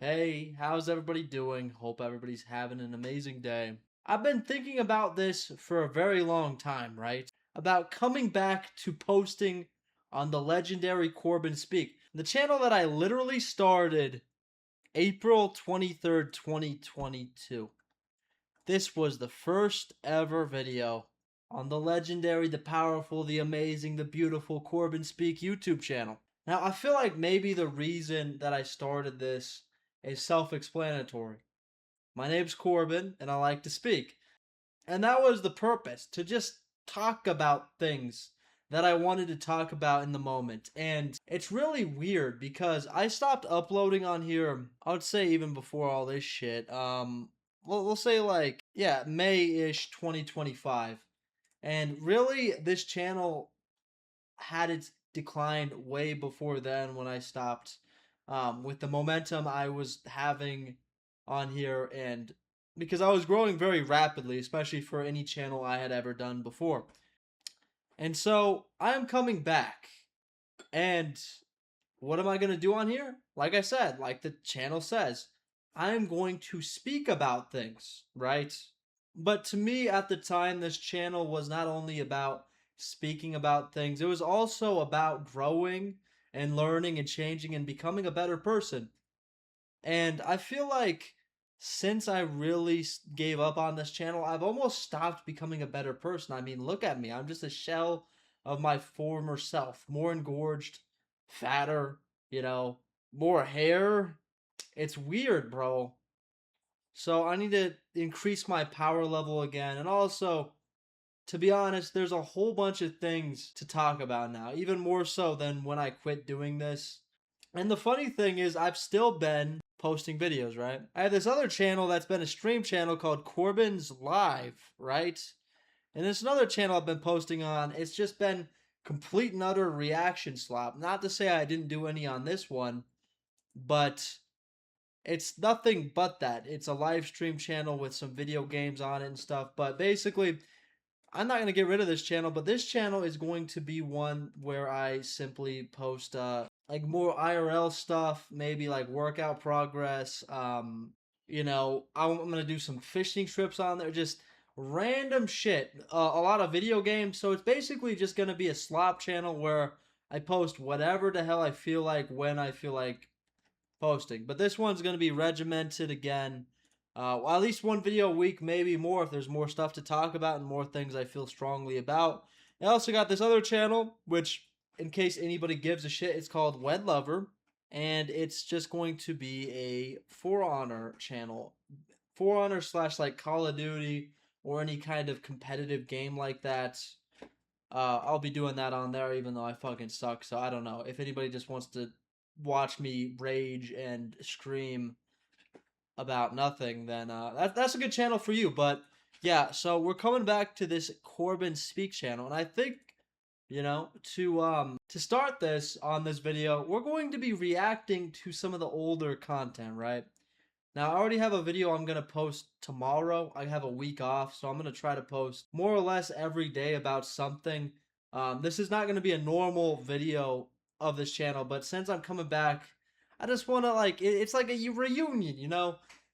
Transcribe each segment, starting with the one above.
Hey, how's everybody doing? Hope everybody's having an amazing day. I've been thinking about this for a very long time, right? About coming back to posting on the legendary Corbin Speak, the channel that I literally started April 23rd, 2022. This was the first ever video on the legendary, the powerful, the amazing, the beautiful Corbin Speak YouTube channel. Now, I feel like maybe the reason that I started this is self-explanatory. My name's Corbin, and I like to speak. And that was the purpose, to just talk about things that I wanted to talk about in the moment. And it's really weird because I stopped uploading on here, I would say even before all this shit. We'll say like, yeah, May-ish 2025. And really, this channel had its decline way before then when I stopped. With the momentum I was having on here, and because I was growing very rapidly, especially for any channel I had ever done before. And so I am coming back. And what am I going to do on here? Like I said, like the channel says, I am going to speak about things, right? But to me at the time, this channel was not only about speaking about things, it was also about growing and learning and changing and becoming a better person. And I feel like since I really gave up on this channel, I've almost stopped becoming a better person. I mean, look at me. I'm just a shell of my former self. More engorged, fatter, more hair. It's weird, bro. So I need to increase my power level again. And also, to be honest, there's a whole bunch of things to talk about now, even more so than when I quit doing this. And the funny thing is, I've still been posting videos, right? I have this other channel that's been a stream channel called Corbin's Live, right? And there's another channel I've been posting on. It's just been complete and utter reaction slop. Not to say I didn't do any on this one, but it's nothing but that. It's a live stream channel with some video games on it and stuff. But basically, I'm not going to get rid of this channel, but this channel is going to be one where I simply post like more IRL stuff, maybe like workout progress. I'm going to do some fishing trips on there, just random shit. A lot of video games. So it's basically just going to be a slop channel where I post whatever the hell I feel like when I feel like posting. But this one's going to be regimented again. Well, at least one video a week, maybe more if there's more stuff to talk about and more things I feel strongly about. I also got this other channel, which, in case anybody gives a shit, it's called Wed Lover. And it's just going to be a For Honor channel. For Honor slash like Call of Duty or any kind of competitive game like that. I'll be doing that on there even though I fucking suck. So I don't know. If anybody just wants to watch me rage and scream about nothing, then that's a good channel for you. But yeah, so we're coming back to this Corbin Speak channel, and I think to start this on this video, we're going to be reacting to some of the older content, right? Now, I already have a video I'm going to post tomorrow. I have a week off, so I'm going to try to post more or less every day about something. This is not going to be a normal video of this channel, but since I'm coming back, I just want to it's like a reunion,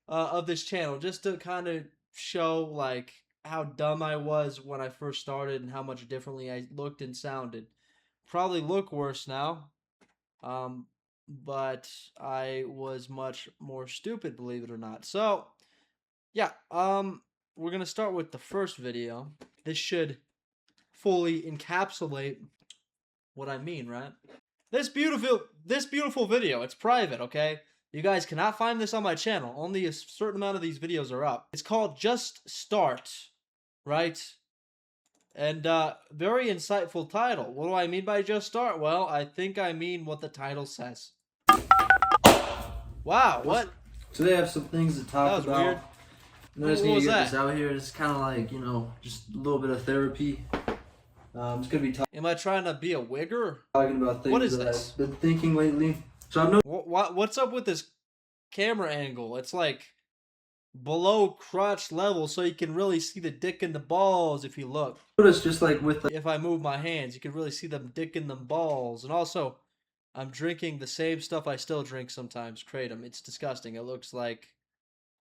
of this channel, just to kind of show like how dumb I was when I first started and how much differently I looked and sounded. Probably look worse now. But I was much more stupid, believe it or not. So, yeah, we're gonna start with the first video. This should fully encapsulate what I mean, right? This beautiful video, it's private, okay? You guys cannot find this on my channel. Only a certain amount of these videos are up. It's called Just Start, right? And very insightful title. What do I mean by just start? Well, I think I mean what the title says. Wow, what? Today I have some things to talk That was about. weird. I'm just What gonna was get that? this out here. It's kind of like, just a little bit of therapy. I'm just gonna be Am I trying to be a wigger? talking about things What is that this? I've been thinking lately. So I'm What's up with this camera angle? It's like below crotch level, so you can really see the dick and the balls if you look. noticed just like with If I move my hands, you can really see them dick and them balls. And also, I'm drinking the same stuff I still drink sometimes, Kratom. It's disgusting. It looks like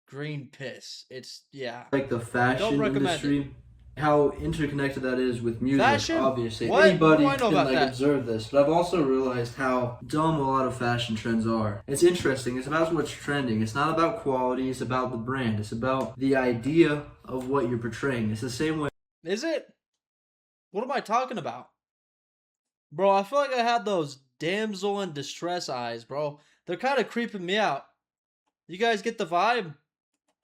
green piss. It's, yeah. Like the Don't fashion recommend it. industry, how interconnected that is with music, Fashion? obviously. What? What do Anybody I know can about like that? observe this, but I've also realized how dumb a lot of fashion trends are. It's interesting. It's about what's trending. It's not about quality, it's about the brand. It's about the idea of what you're portraying. It's the same way. Is it? What am I talking about? Bro, I feel like I had those damsel in distress eyes, bro. They're kind of creeping me out. You guys get the vibe?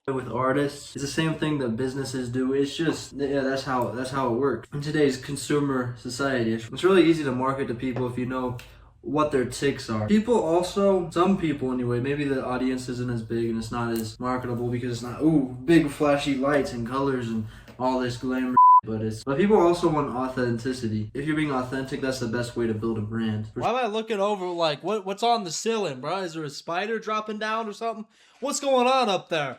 With artists, it's the same thing that businesses do. It's just, yeah, that's how it works in today's consumer society. It's really easy to market to people if you know what their ticks are. People also, some people anyway, maybe the audience isn't as big and it's not as marketable because it's not big flashy lights and colors and all this glamour. But people also want authenticity. If you're being authentic, that's the best way to build a brand. Why am I looking over like what's on the ceiling, bro? Is there a spider dropping down or something? What's going on up there?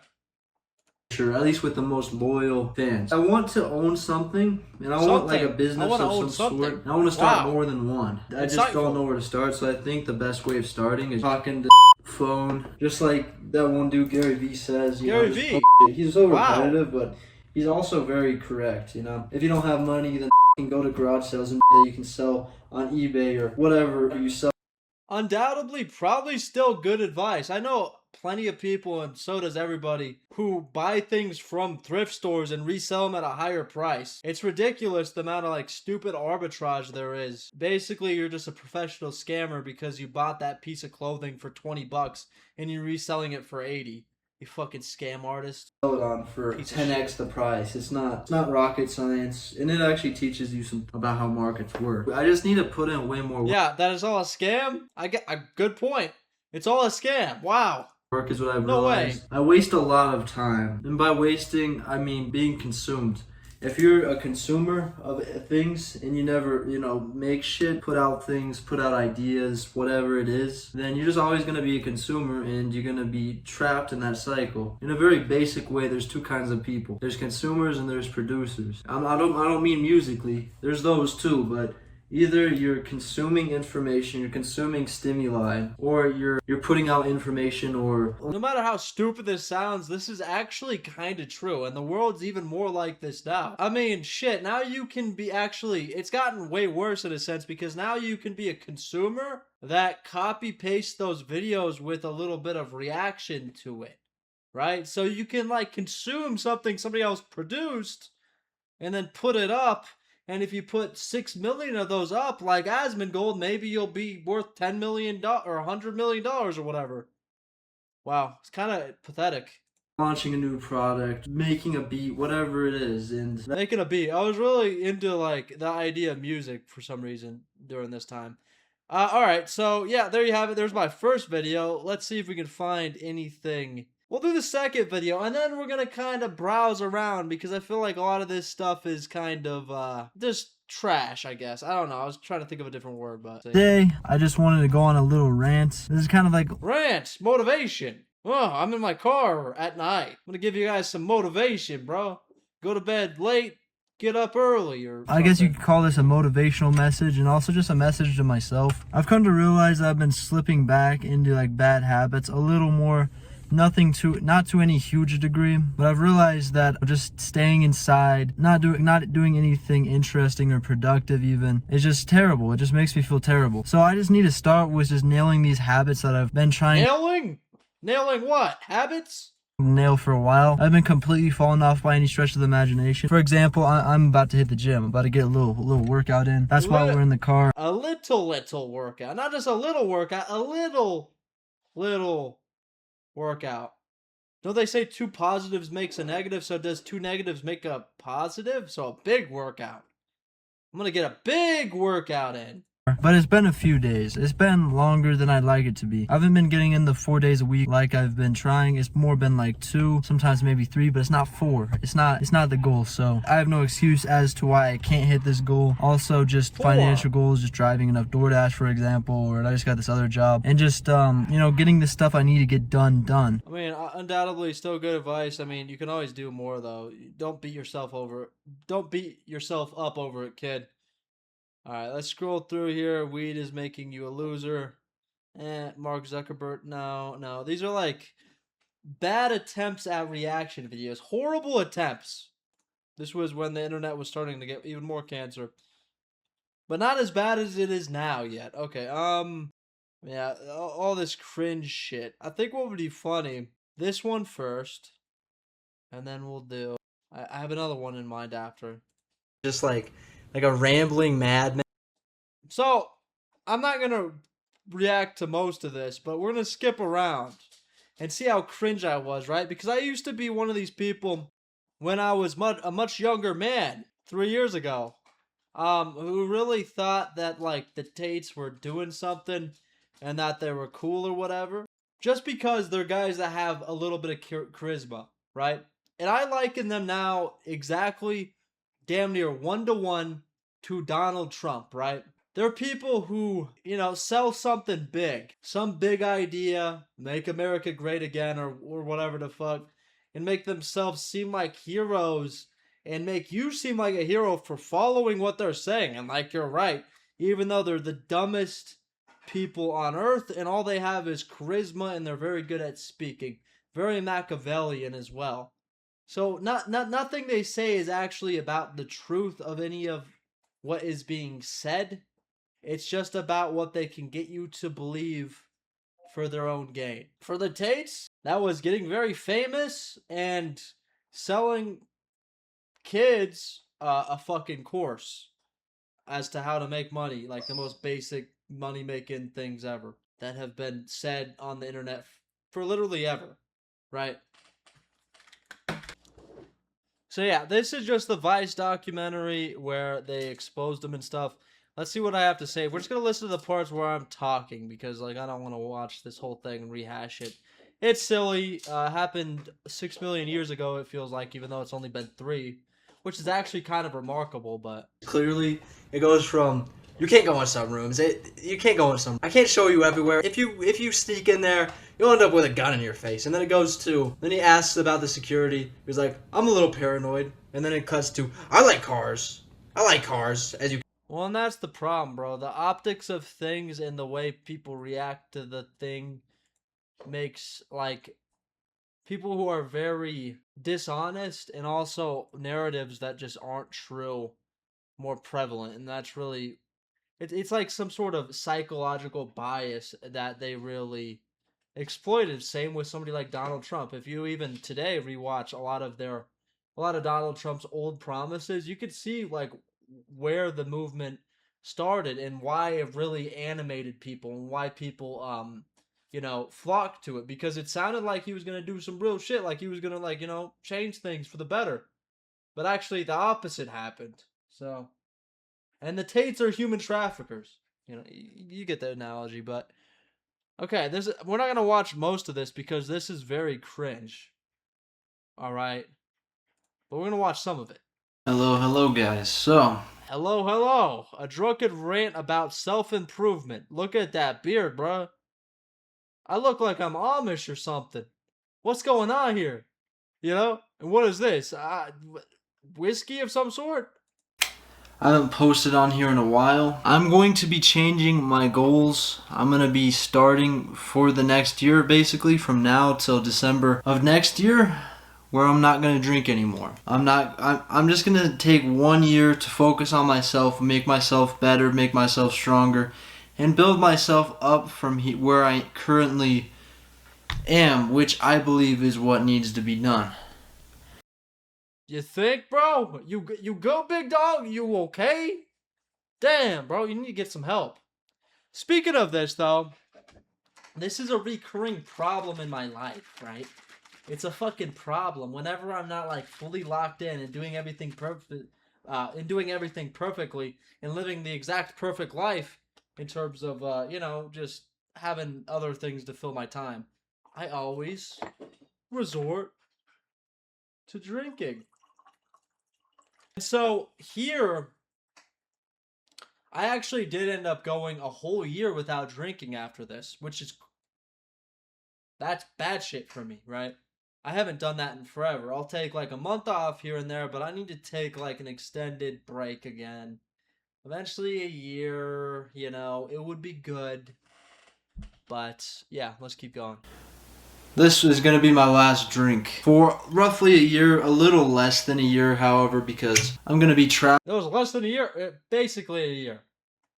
Sure, at least with the most loyal fans. I want to own something, and I want like a business of some sort. And I want to start more than one. I just don't know where to start, so I think the best way of starting is talking to phone, just like that one dude Gary Vee says. Gary Vee. He's so repetitive, but he's also very correct. You know, if you don't have money, then go to garage sales and that you can sell on eBay or whatever you sell. Undoubtedly, probably still good advice. I know plenty of people, and so does everybody, who buy things from thrift stores and resell them at a higher price. It's ridiculous the amount of like stupid arbitrage there is. Basically, you're just a professional scammer because you bought that piece of clothing for 20 bucks and you're reselling it for 80. You fucking scam artist. Sell it on for 10x the price. It's not rocket science, and it actually teaches you some about how markets work. I just need to put in way more work. Yeah, that is all a scam? I get a good point. It's all a scam. Wow. Work is what I've realized. I waste a lot of time, and by wasting, I mean being consumed. If you're a consumer of things and you never, make shit, put out things, put out ideas, whatever it is, then you're just always going to be a consumer and you're going to be trapped in that cycle. In a very basic way, there's two kinds of people. There's consumers and there's producers. I don't mean musically. There's those too, but either you're consuming information, you're consuming stimuli, or you're putting out information, or no matter how stupid this sounds, this is actually kind of true, and the world's even more like this now. I mean, shit, now you can be it's gotten way worse in a sense because now you can be a consumer that copy pastes those videos with a little bit of reaction to it, right? So you can like consume something somebody else produced and then put it up. And if you put 6 million of those up, like Asmongold, maybe you'll be worth $10 million or $100 million or whatever. Wow, it's kind of pathetic. Launching a new product, making a beat, whatever it is, and making a beat. I was really into like the idea of music for some reason during this time. All right, so yeah, there you have it. There's my first video. Let's see if we can find anything. We'll do the second video, and then we're going to kind of browse around because I feel like a lot of this stuff is kind of just trash, I guess. I don't know. I was trying to think of a different word, but today I just wanted to go on a little rant. This is kind of like rant, motivation. Oh, I'm in my car at night. I'm going to give you guys some motivation, bro. Go to bed late, get up early, or something. I guess you could call this a motivational message and also just a message to myself. I've come to realize I've been slipping back into like bad habits a little more. Not to any huge degree, but I've realized that just staying inside, not doing anything interesting or productive even, is just terrible. It just makes me feel terrible. So I just need to start with just nailing these habits that I've been trying. Nailing what? Habits? Nail for a while. I've been completely fallen off by any stretch of the imagination. For example, I'm about to hit the gym. I'm about to get a little workout in. That's why we're in the car. A little workout. Not just a little workout, a little workout. Don't they say 2 positives makes a negative? So does 2 negatives make a positive? So a big workout. I'm gonna get a big workout in. But it's been a few days. It's been longer than I'd like it to be. I haven't been getting in the 4 days a week like I've been trying. It's more been like 2, sometimes maybe 3, but it's not 4. It's not the goal. So I have no excuse as to why I can't hit this goal. Also, just 4 financial goals, just driving enough DoorDash, for example, or I just got this other job, and just getting the stuff I need to get done. I mean, undoubtedly still good advice. I mean, you can always do more though. Don't beat yourself up over it, kid. All right, let's scroll through here. Weed is making you a loser. Mark Zuckerberg. No. These are like bad attempts at reaction videos. Horrible attempts. This was when the internet was starting to get even more cancer. But not as bad as it is now yet. Okay, yeah, all this cringe shit. I think what would be funny, this one first, and then we'll do, I have another one in mind after. Just like a rambling madman. So, I'm not gonna react to most of this, but we're gonna skip around and see how cringe I was, right? Because I used to be one of these people when I was a much younger man 3 years ago, who really thought that like the Tates were doing something and that they were cool or whatever, just because they're guys that have a little bit of charisma, right? And I liken them now exactly, damn near 1-to-1 to Donald Trump, right? They're people who, sell something big, some big idea, make America great again, or whatever the fuck, and make themselves seem like heroes and make you seem like a hero for following what they're saying. And like you're right, even though they're the dumbest people on earth and all they have is charisma and they're very good at speaking, very Machiavellian as well. So nothing they say is actually about the truth of any of what is being said. It's just about what they can get you to believe for their own gain. For the Tates, that was getting very famous and selling kids a fucking course as to how to make money, like the most basic money making things ever that have been said on the internet for literally ever, right? So yeah, this is just the Vice documentary where they exposed them and stuff. Let's see what I have to say. We're just gonna listen to the parts where I'm talking because like I don't want to watch this whole thing and rehash it. It's silly. Happened 6 million years ago. It feels like, even though it's only been 3, which is actually kind of remarkable. But Clearly, it goes from you can't go in some rooms. You can't go in some. I can't show you everywhere. If you sneak in there, you'll end up with a gun in your face. And then it goes to then he asks about the security. He's like, I'm a little paranoid. And then it cuts to I like cars. I like cars. As you. well, and that's the problem, bro. The optics of things and the way people react to the thing makes like people who are very dishonest and also narratives that just aren't true more prevalent, and that's really it's like some sort of psychological bias that they really exploited. Same with somebody like Donald Trump. If you even today rewatch a lot of Donald Trump's old promises, you could see like where the movement started and why it really animated people and why people flocked to it, because it sounded like he was going to do some real shit, like he was going to change things for the better. But actually the opposite happened. So, and the Tates are human traffickers. You get the analogy, but okay, we're not gonna watch most of this because this is very cringe. All right, but we're gonna watch some of it. Hello, guys. So, Hello. A drunken rant about self-improvement. Look at that beard, bruh. I look like I'm Amish or something. What's going on here? And what is this? Whiskey of some sort? I haven't posted on here in a while. I'm going to be changing my goals. I'm going to be starting for the next year, basically, from now till December of next year, where I'm not going to drink anymore. I'm just going to take 1 year to focus on myself, make myself better, make myself stronger, and build myself up from where I currently am, which I believe is what needs to be done. You think, bro? You go, big dog? You okay? Damn, bro, you need to get some help. Speaking of this, though, this is a recurring problem in my life, right? It's a fucking problem. Whenever I'm not like fully locked in and doing everything perfectly and living the exact perfect life in terms of just having other things to fill my time, I always resort to drinking. So here, I actually did end up going a whole year without drinking after this, that's bad shit for me, right? I haven't done that in forever. I'll take like a month off here and there, but I need to take like an extended break again. Eventually a year, it would be good. But yeah, let's keep going. This is going to be my last drink for roughly a year, a little less than a year, however, because I'm going to be It was less than a year, basically a year.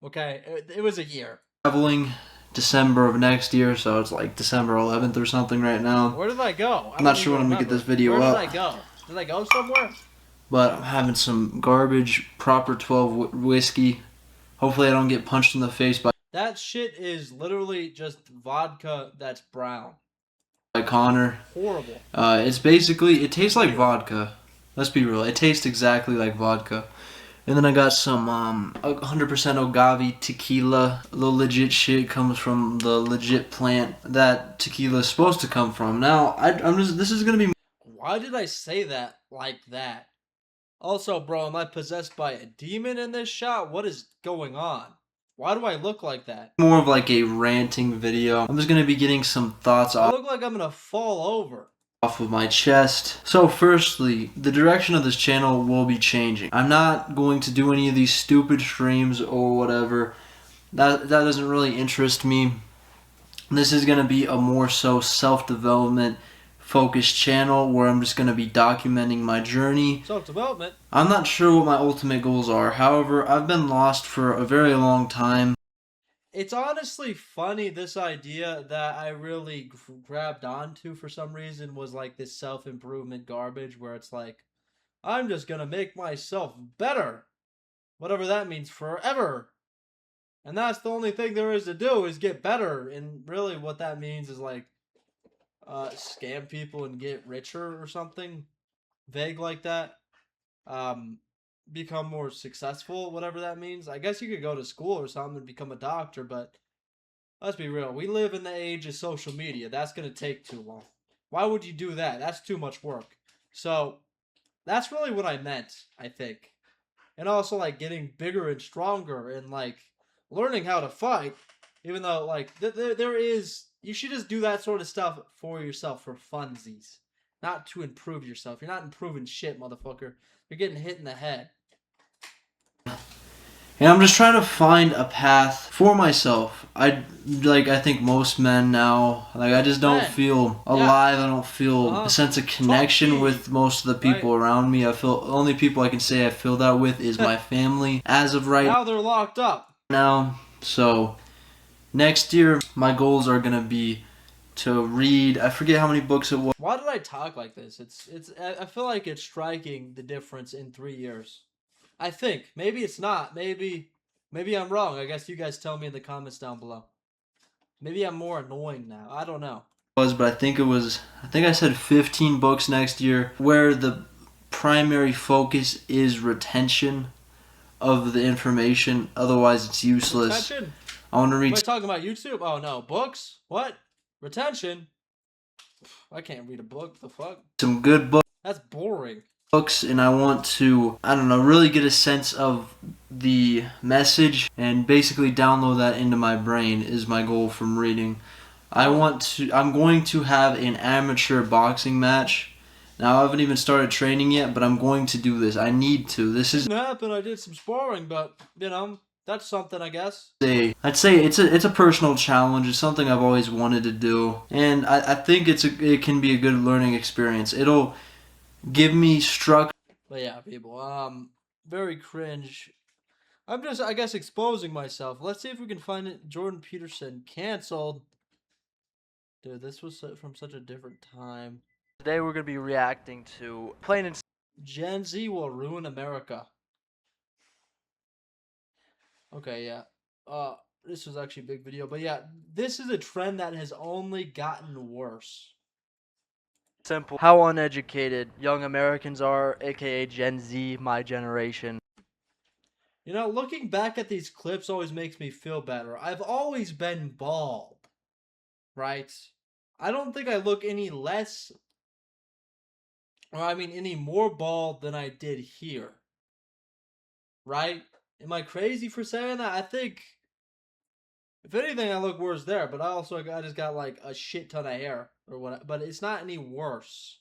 Okay, it was a year. traveling December of next year, so it's like December 11th or something right now. Where did I go? I'm not sure when I'm going to get this video Where up. Where did I go? Did I go somewhere? But I'm having some garbage, proper 12 whiskey. Hopefully I don't get punched in the face by That shit is literally just vodka that's brown. Connor. Horrible. It's basically, it tastes like vodka. Let's be real. It tastes exactly like vodka. And then I got some 100% agave tequila. The legit shit comes from the legit plant that tequila is supposed to come from. Now, this is going to be... Why did I say that like that? Also, bro, am I possessed by a demon in this shot? What is going on? Why do I look like that? more of like a ranting video. I'm just going to be getting some thoughts I look like I'm going to fall over. Off of my chest. So firstly, the direction of this channel will be changing. I'm not going to do any of these stupid streams or whatever. That doesn't really interest me. This is going to be a more so self-development focused channel where I'm just going to be documenting my journey. Self-development? I'm not sure what my ultimate goals are. However, I've been lost for a very long time. It's honestly funny, this idea that I really grabbed onto for some reason was like this self-improvement garbage where it's like, I'm just gonna make myself better. Whatever that means, forever. And that's the only thing there is to do is get better. And really what that means is like, scam people and get richer or something vague like that. Become more successful, whatever that means. I guess you could go to school or something and become a doctor, but let's be real. We live in the age of social media. That's going to take too long. Why would you do that? That's too much work. So that's really what I meant, I think. And also like getting bigger and stronger and like learning how to fight, even though like there is, you should just do that sort of stuff for yourself for funsies, not to improve yourself. You're not improving shit, motherfucker. You're getting hit in the head. And I'm just trying to find a path for myself. I think most men now, like I just don't feel alive. I don't feel a sense of connection with most of the people around me. I feel the only people I can say I feel that with is my family as of right now. They're locked up now. So next year my goals are gonna be to read, I forget how many books it was. Why did I talk like this? I feel like it's striking the difference in 3 years. I think. Maybe it's not. Maybe I'm wrong. I guess you guys tell me in the comments down below. Maybe I'm more annoying now. I don't know. But I think I said 15 books next year where the primary focus is retention of the information. Otherwise it's useless. Retention? I want to read. Am I talking about YouTube? Oh no. Books? What? Retention? I can't read a book. The fuck? Some good books. That's boring. And I want to, I don't know, really get a sense of the message and basically download that into my brain is my goal from reading. I'm going to have an amateur boxing match. Now I haven't even started training yet, but I'm going to do this. I need to. This is didn't happen. I did some sparring, but you know, that's something, I guess. I'd say it's a personal challenge. It's something I've always wanted to do, and I think it can be a good learning experience. It'll give me structure. But yeah, people, very cringe. I'm just, I guess, exposing myself. Let's see if we can find it. Jordan Peterson canceled. Dude, this was from such a different time. Today we're gonna be reacting to plain and Gen Z will ruin America. Okay, yeah. This was actually a big video, but yeah, this is a trend that has only gotten worse. Simple. How uneducated young Americans are, aka Gen Z, my generation. You know, looking back at these clips always makes me feel better. I've always been bald, right? I don't think I look any less, or I mean any more bald than I did here, right? Am I crazy for saying that? I think, if anything, I look worse there, but I just got like a shit ton of hair or what, but it's not any worse.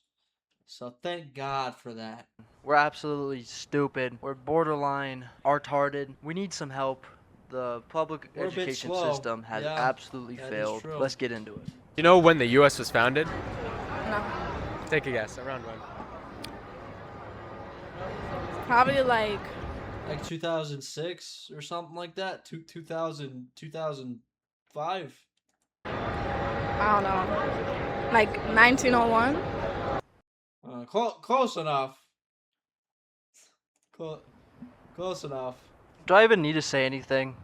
So thank God for that. We're absolutely stupid. We're borderline retarded. We need some help. The public We're a bit education slow. system has Yeah, absolutely that is failed. true. Let's get into it. Do you know when the U.S. was founded? No. Take a guess. Around when? Probably like Like 2006 or something like that. 2005. I don't know. Like 1901. Close enough. Close enough. Do I even need to say anything?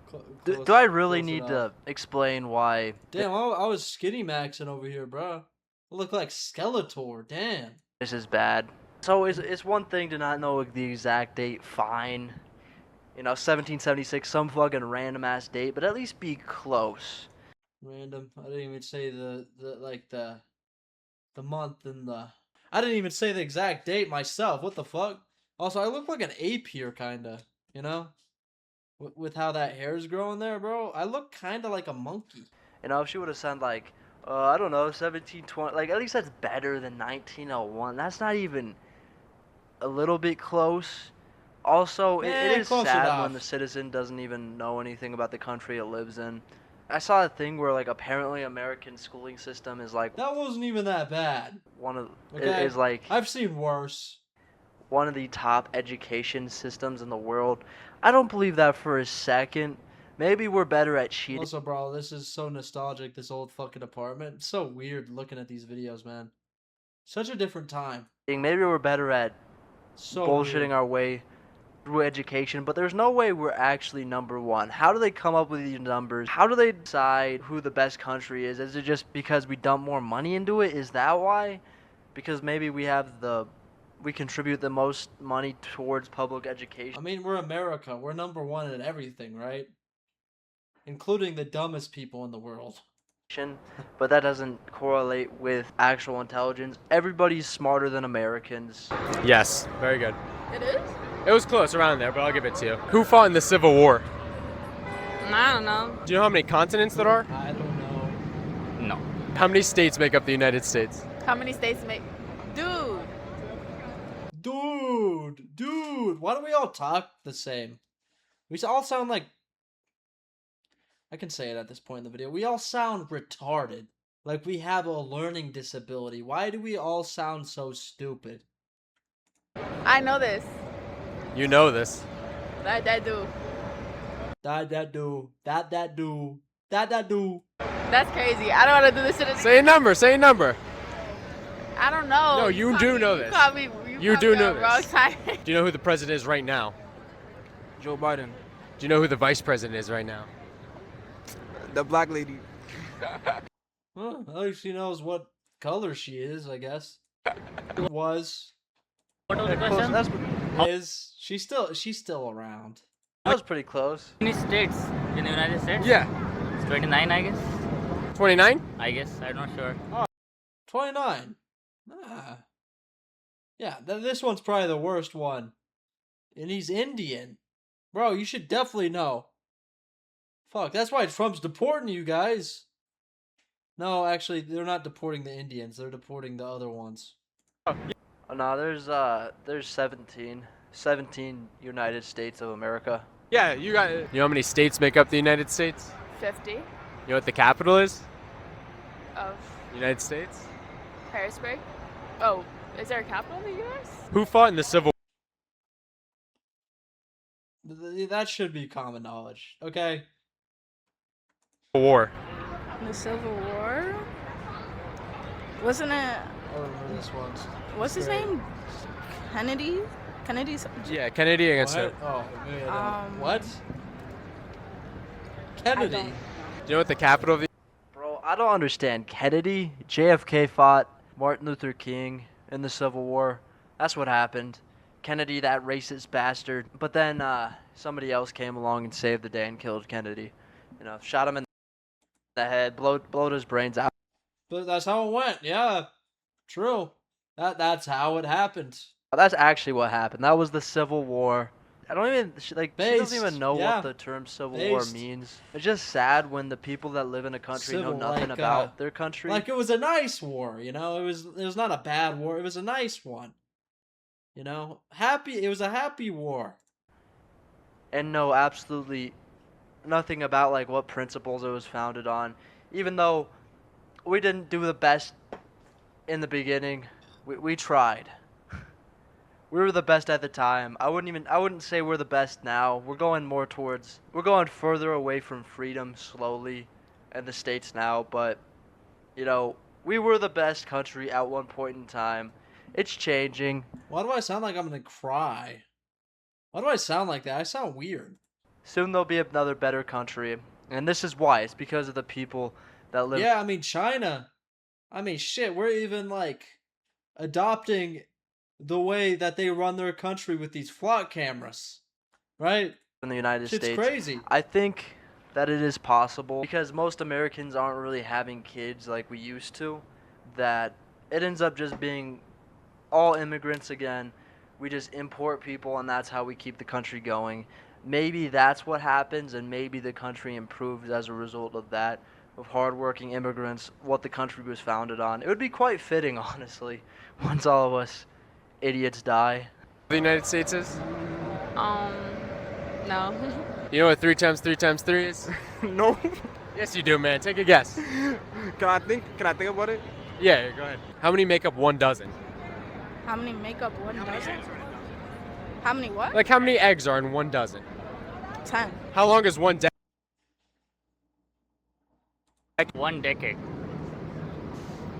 Do I really need to explain why? Damn, I was skinny maxing over here, bro. I look like Skeletor. Damn. This is bad. So it's one thing to not know the exact date, fine. You know, 1776, some fucking random ass date, but at least be close. Random. I didn't even say the month and the. I didn't even say the exact date myself. What the fuck? Also, I look like an ape here, kinda. You know, with how that hair is growing there, bro. I look kinda like a monkey. You know, if she would have said like, I don't know, 1720, like at least that's better than 1901. That's not even a little bit close. Also, it is close sad enough. when the citizen doesn't even know anything about the country it lives in. I saw a thing where like apparently American schooling system is like That wasn't even that bad. It is like I've seen worse. one of the top education systems in the world. I don't believe that for a second. Maybe we're better at cheating. Also, bro, this is so nostalgic. This old fucking apartment. It's so weird looking at these videos, man. Such a different time. Maybe we're better at So bullshitting weird. our way through education, but there's no way we're actually number one. How do they come up with these numbers? How do they decide who the best country is? Is it just because we dump more money into it? Is that why? Because maybe we contribute the most money towards public education. I mean, we're America. We're number one at everything, right? Including the dumbest people in the world. But that doesn't correlate with actual intelligence. Everybody's smarter than Americans. Yes. Very good. It is? It was close around there, but I'll give it to you. Who fought in the Civil War? I don't know. Do you know how many continents there are? I don't know. No. How many states make up the United States? How many states make? Dude. Dude, why do we all talk the same? We all sound like... I can say it at this point in the video. We all sound retarded. Like we have a learning disability. Why do we all sound so stupid? I know this. You know this. That do. That do. That's crazy. I don't want to do this shit. Say a number. Say a number. I don't know. No, you do know this. You You do know on the wrong this. time. Do you know who the president is right now? Joe Biden. Do you know who the vice president is right now? The black lady. Well, at least she knows what color she is, I guess. Was. What was the question? Is. She's still around. That was pretty close. How many states in the United States? Yeah. It's 29, I guess. 29? I guess. I'm not sure. 29. Ah. Yeah, this one's probably the worst one. And he's Indian. Bro, you should definitely know. Fuck, that's why Trump's deporting you guys. No, actually, they're not deporting the Indians. They're deporting the other ones. Oh, no, there's 17 United States of America. Yeah, you got it. You know how many states make up the United States? 50 You know what the capital is? of United States? Harrisburg. Oh, is there a capital in the U.S.? Who fought in the Civil That should be common knowledge, okay? War? The Civil War? Wasn't it? I remember this one. What's his Great. name? Kennedy? Kennedy's. Yeah, Kennedy against What? who? Oh, yeah, Um, what? Kennedy. don't- Do you know what the capital of the Bro, I don't understand. Kennedy, JFK fought Martin Luther King in the Civil War. That's what happened. Kennedy, that racist bastard. But then somebody else came along and saved the day and killed Kennedy. You know, shot him in the head, blowed his brains out. But that's how it went. Yeah, true. That's how it happened. That's actually what happened. That was the Civil War. I don't even she doesn't Based, even know yeah. what the term Civil War Based. means. It's just sad when the people that live in a country know Civil, nothing like, about their country. Like it was a nice war, you know. It was not a bad war. It was a nice one. You know, happy. It was a happy war. And know absolutely nothing about like what principles it was founded on. Even though we didn't do the best in the beginning, we tried. We were the best at the time. I wouldn't say we're the best now. We're going further away from freedom slowly in the States now, but you know, we were the best country at one point in time. It's changing. Why do I sound like I'm gonna cry? Why do I sound like that? I sound weird. Soon there'll be another better country. And this is why. It's because of the people that live. Yeah, I mean, China. I mean, shit, we're even, like, adopting the way that they run their country with these flock cameras. Right? In the United Shit's States. crazy. I think that it is possible because most Americans aren't really having kids like we used to, that it ends up just being all immigrants again. We just import people and that's how we keep the country going. Maybe that's what happens and maybe the country improves as a result of that, of hardworking immigrants, what the country was founded on. It would be quite fitting, honestly, once all of us idiots die. The United States is? No. You know what 3 times 3 times 3 is? No. Yes, you do, man. Take a guess. Can I think about it? Yeah, go ahead. How many make up 1 dozen? How many make up 1 dozen? How many what? Like, how many eggs are in 1 dozen? 10. How long is 1 decade? 1 decade.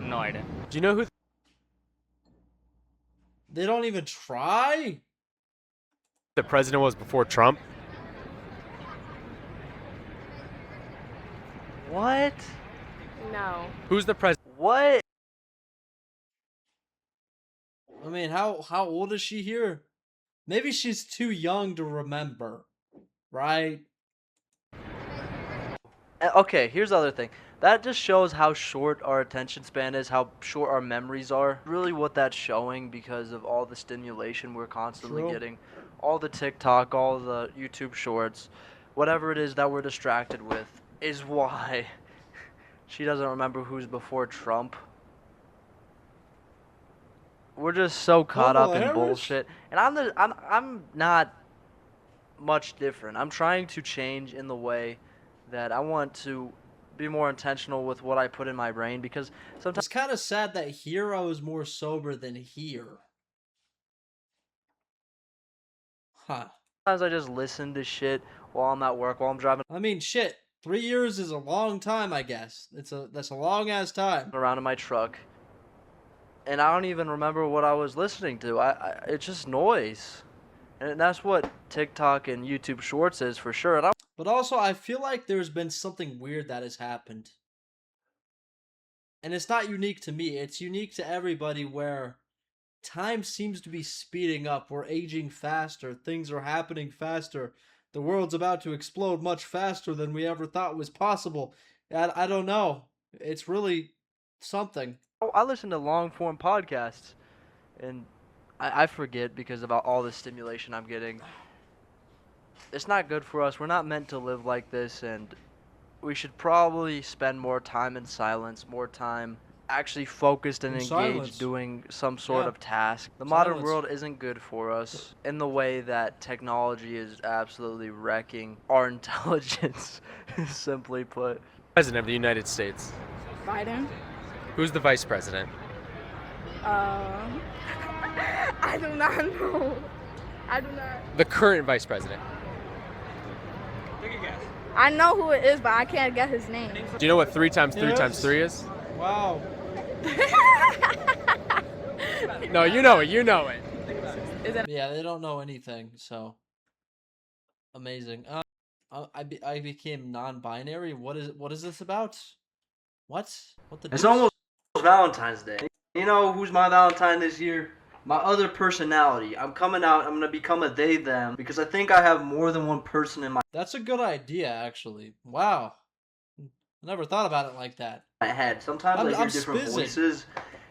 No idea. Do you know who They don't even try? the president was before Trump? What? No. Who's the president? What? I mean, how old is she here? Maybe she's too young to remember, right? Okay, here's the other thing. That just shows how short our attention span is, how short our memories are. Really what that's showing because of all the stimulation we're constantly True. getting. All the TikTok, all the YouTube shorts, whatever it is that we're distracted with is why she doesn't remember who's before Trump. We're just so caught up in Harris? bullshit. And I'm not much different. I'm trying to change in the way that I want to be more intentional with what I put in my brain because sometimes It's kind of sad that here I was more sober than here. Huh. I just listen to shit while I'm at work, while I'm driving I mean, shit. 3 years is a long time, I guess. That's a long ass time. around in my truck. And I don't even remember what I was listening to. It's just noise. And that's what TikTok and YouTube Shorts is for sure. And But also, I feel like there's been something weird that has happened. And it's not unique to me. It's unique to everybody where time seems to be speeding up. We're aging faster. Things are happening faster. The world's about to explode much faster than we ever thought was possible. I don't know. It's really something. I listen to long form podcasts. And I forget because of all the stimulation I'm getting. It's not good for us. We're not meant to live like this. And we should probably spend more time in silence, more time actually focused and In engaged silence. doing some sort Yeah. of task. The modern Silence. world isn't good for us in the way that technology is absolutely wrecking our intelligence, simply put. President of the United States. Biden. Who's the vice president? I do not know. I do not. The current vice president. I know who it is, but I can't get his name. Do you know what 3 times 3 times Yes. 3 is? Wow. No, you know it. You know it. Yeah, they don't know anything, so amazing. I became non-binary. What is this about? What? What the? It's deuce? almost Valentine's Day. You know who's my Valentine this year? My other personality. I'm coming out. I'm going to become a they, them because I think I have more than one person in my That's a good idea, actually. Wow. I never thought about it like that. head. Sometimes I hear I'm different spizzing. voices,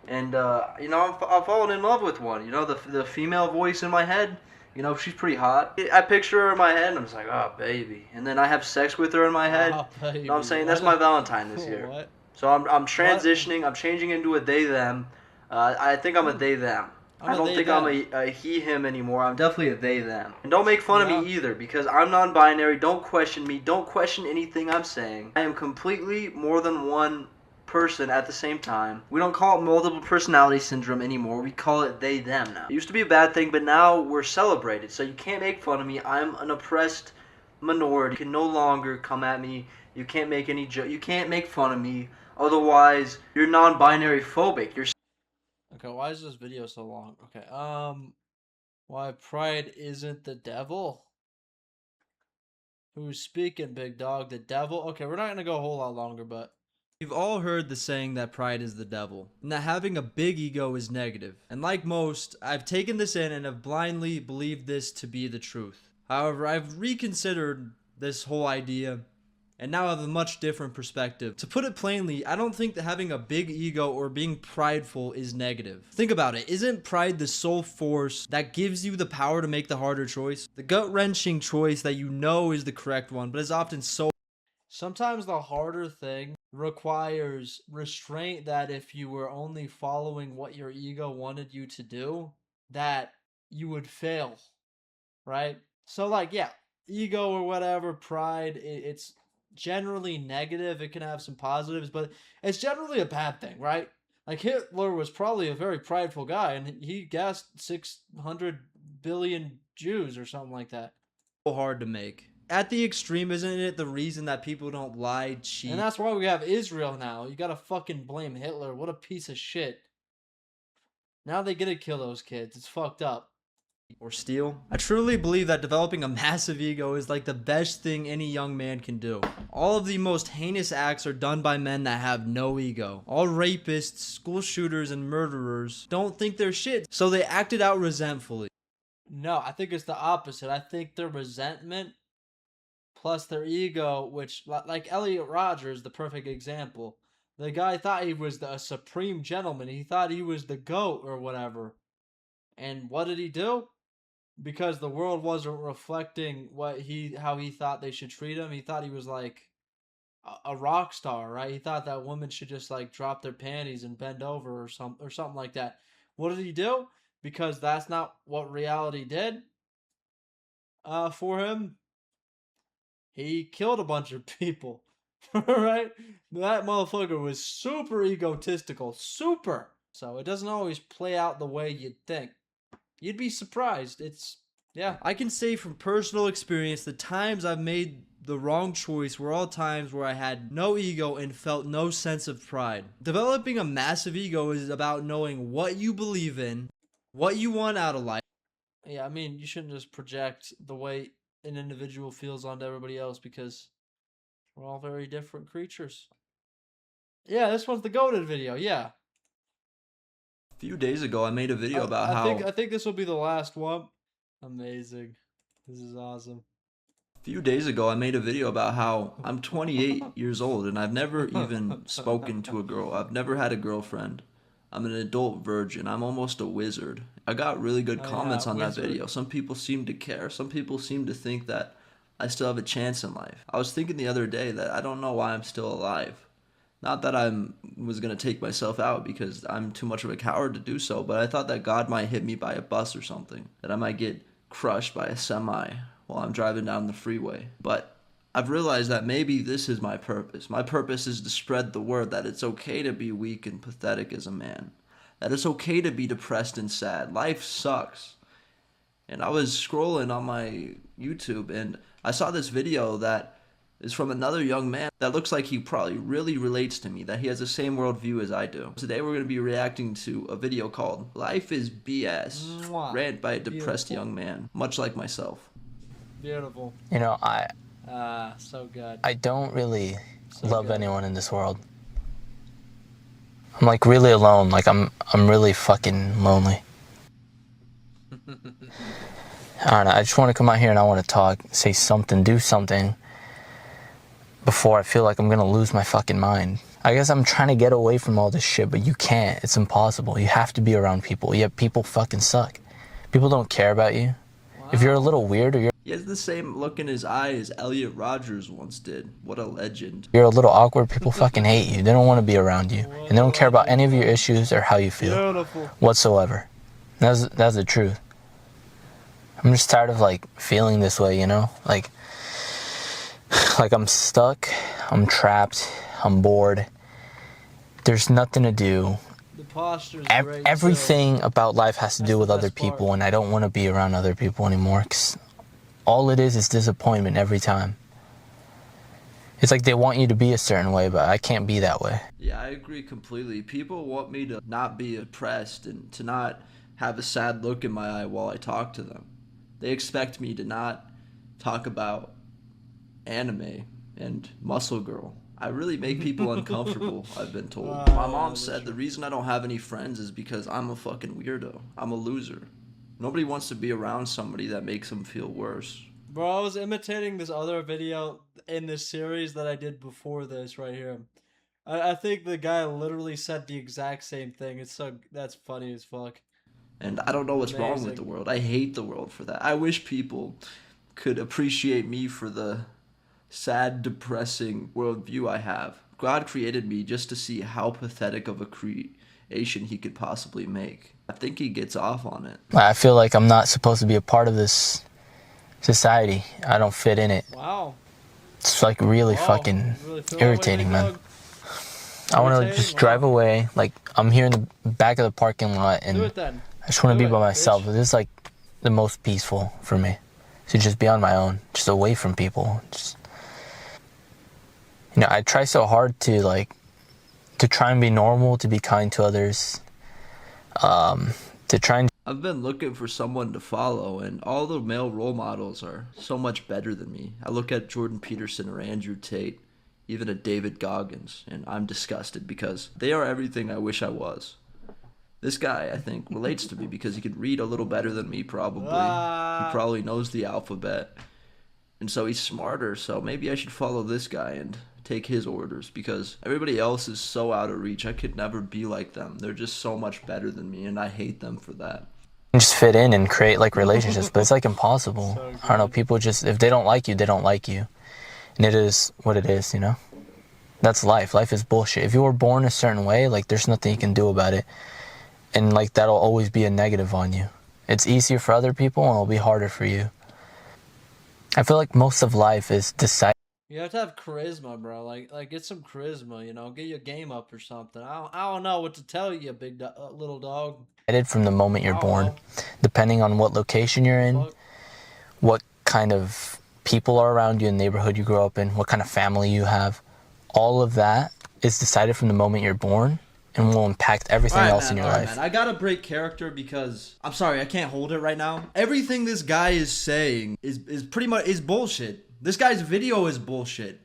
and you know, I'm falling in love with one. You know, the female voice in my head. You know, she's pretty hot. I picture her in my head, and I'm just like, oh baby. And then I have sex with her in my head. Oh, You baby. know what I'm saying? That's my Valentine this year. What? So I'm transitioning. I'm changing into a they them. I think I'm a they them. I don't think I'm a he, him anymore. I'm definitely a they, them. And don't make fun of me either, because I'm non-binary. Don't question me. Don't question anything I'm saying. I am completely more than one person at the same time. We don't call it multiple personality syndrome anymore. We call it they, them now. It used to be a bad thing, but now we're celebrated. So you can't make fun of me. I'm an oppressed minority. You can no longer come at me. You can't make any you can't make fun of me. Otherwise, you're non-binary phobic. You're Okay, why is this video so long? Okay, why pride isn't the devil? Who's speaking, big dog? The devil? Okay, we're not gonna go a whole lot longer, but we've all heard the saying that pride is the devil, and that having a big ego is negative. And like most, I've taken this in and have blindly believed this to be the truth. However, I've reconsidered this whole idea and now have a much different perspective. To put it plainly, I don't think that having a big ego or being prideful is negative. Think about it. Isn't pride the sole force that gives you the power to make the harder choice? The gut-wrenching choice that you know is the correct one, but is often so... Sometimes the harder thing requires restraint that if you were only following what your ego wanted you to do, that you would fail, right? So like, yeah, ego or whatever, pride, it's generally negative. It can have some positives, but it's generally a bad thing, right? Like Hitler was probably a very prideful guy, and he gassed 600 billion Jews or something like that. So hard to make. At the extreme, isn't it the reason that people don't lie, cheat? And that's why we have Israel now. You gotta fucking blame Hitler. What a piece of shit. Now they get to kill those kids. It's fucked up. Or steal. I truly believe that developing a massive ego is like the best thing any young man can do. All of the most heinous acts are done by men that have no ego. All rapists, school shooters, and murderers don't think they're shit, so they acted out resentfully. No, I think it's the opposite. I think their resentment plus their ego, which, like Elliot Rodgers, the perfect example. The guy thought he was a supreme gentleman. He thought he was the GOAT or whatever. And what did he do? Because the world wasn't reflecting how he thought they should treat him. He thought he was like a rock star, right? He thought that women should just like drop their panties and bend over or something like that. What did he do? Because that's not what reality did for him. He killed a bunch of people, right? That motherfucker was super egotistical, super. So it doesn't always play out the way you'd think. You'd be surprised. Yeah. I can say from personal experience, the times I've made the wrong choice were all times where I had no ego and felt no sense of pride. Developing a massive ego is about knowing what you believe in, what you want out of life. Yeah, I mean, you shouldn't just project the way an individual feels onto everybody else, because we're all very different creatures. Yeah, this one's the goated video, yeah. A few days ago, I made a video about how... I think this will be the last one. Amazing. This is awesome. A few days ago, I made a video about how I'm 28 years old and I've never even spoken to a girl. I've never had a girlfriend. I'm an adult virgin. I'm almost a wizard. I got really good comments on that video. Some people seem to care. Some people seem to think that I still have a chance in life. I was thinking the other day that I don't know why I'm still alive. Not that I was going to take myself out because I'm too much of a coward to do so, but I thought that God might hit me by a bus or something. That I might get crushed by a semi while I'm driving down the freeway. But I've realized that maybe this is my purpose. My purpose is to spread the word that it's okay to be weak and pathetic as a man. That it's okay to be depressed and sad. Life sucks. And I was scrolling on my YouTube and I saw this video that is from another young man that looks like he probably really relates to me, that he has the same worldview as I do. Today we're going to be reacting to a video called Life is BS, rant by a depressed young man, much like myself. Beautiful. You know, so good. I don't really love anyone in this world. I'm like really alone. Like I'm really fucking lonely. I don't know. I just want to come out here and I want to talk, say something, do something before I feel like I'm gonna lose my fucking mind. I guess I'm trying to get away from all this shit, but you can't. It's impossible. You have to be around people. Yet people fucking suck. People don't care about you. Wow. If you're a little weird or you're... He has the same look in his eye as Elliot Rodgers once did. What a legend. You're a little awkward, people fucking hate you. They don't want to be around you. And they don't care about any of your issues or how you feel. Beautiful. Whatsoever. That's the truth. I'm just tired of like feeling this way, you know? Like I'm stuck, I'm trapped, I'm bored. There's nothing to do. The posture's great. Everything about life has to That's do the with other best part. people, and I don't want to be around other people anymore. 'Cause all it is disappointment every time. It's like they want you to be a certain way, but I can't be that way. Yeah, I agree completely. People want me to not be depressed and to not have a sad look in my eye while I talk to them. They expect me to not talk about anime and Muscle Girl. I really make people uncomfortable, I've been told. My mom said the reason I don't have any friends is because I'm a fucking weirdo. I'm a loser. Nobody wants to be around somebody that makes them feel worse. Bro, I was imitating this other video in this series that I did before this right here. I think the guy literally said the exact same thing. That's funny as fuck. And I don't know what's wrong with Amazing. the world. I hate the world for that. I wish people could appreciate me for the sad, depressing worldview I have. God created me just to see how pathetic of a creation he could possibly make. I think he gets off on it. I feel like I'm not supposed to be a part of this society. I don't fit in it. Wow. It's like really Wow. fucking Really feel that way, irritating, big man. dog? I want to Irritating? just drive away. Like, I'm here in the back of the parking lot, Do and it then. I just want to Do be it, by myself. bitch. This is like the most peaceful for me. To just be on my own, just away from people. Just, I try so hard to try and be normal, to be kind to others, to try and. I've been looking for someone to follow, and all the male role models are so much better than me. I look at Jordan Peterson or Andrew Tate, even at David Goggins, and I'm disgusted because they are everything I wish I was. This guy, I think, relates to me because he could read a little better than me, probably. He probably knows the alphabet, and so he's smarter, so maybe I should follow this guy and take his orders because everybody else is so out of reach. I could never be like them. They're just so much better than me, and I hate them for that. Just fit in and create like relationships, but it's like impossible. I don't know, people just, if they don't like you, they don't like you. And it is what it is, That's life. Life is bullshit. If you were born a certain way, like there's nothing you can do about it. And like that'll always be a negative on you. It's easier for other people and it'll be harder for you. I feel like most of life is decided. You have to have charisma, bro. Like get some charisma, Get your game up or something. I don't know what to tell you, little dog. From the moment you're I don't born, know. depending on what location you're in, Fuck. what kind of people are around you in the neighborhood you grow up in, what kind of family you have. All of that is decided from the moment you're born and will impact everything else in your life. Man. I gotta break character because I'm sorry, I can't hold it right now. Everything this guy is saying is pretty much is bullshit. This guy's video is bullshit.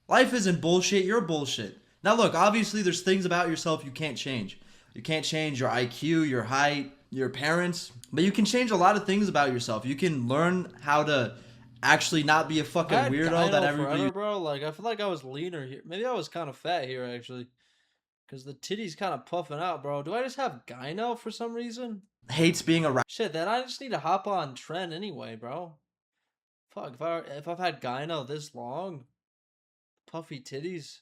Life isn't bullshit, you're bullshit. Now look, obviously there's things about yourself you can't change. You can't change your IQ, your height, your parents, but you can change a lot of things about yourself. You can learn how to actually not be a fucking weirdo that everybody forever, bro. Like I feel like I was leaner here. Maybe I was kind of fat here actually, because the titties kind of puffing out, bro. Do I just have gyno for some reason? hates being around. Shit, then I just need to hop on trend anyway, bro. Fuck, if I've had gyno this long, puffy titties,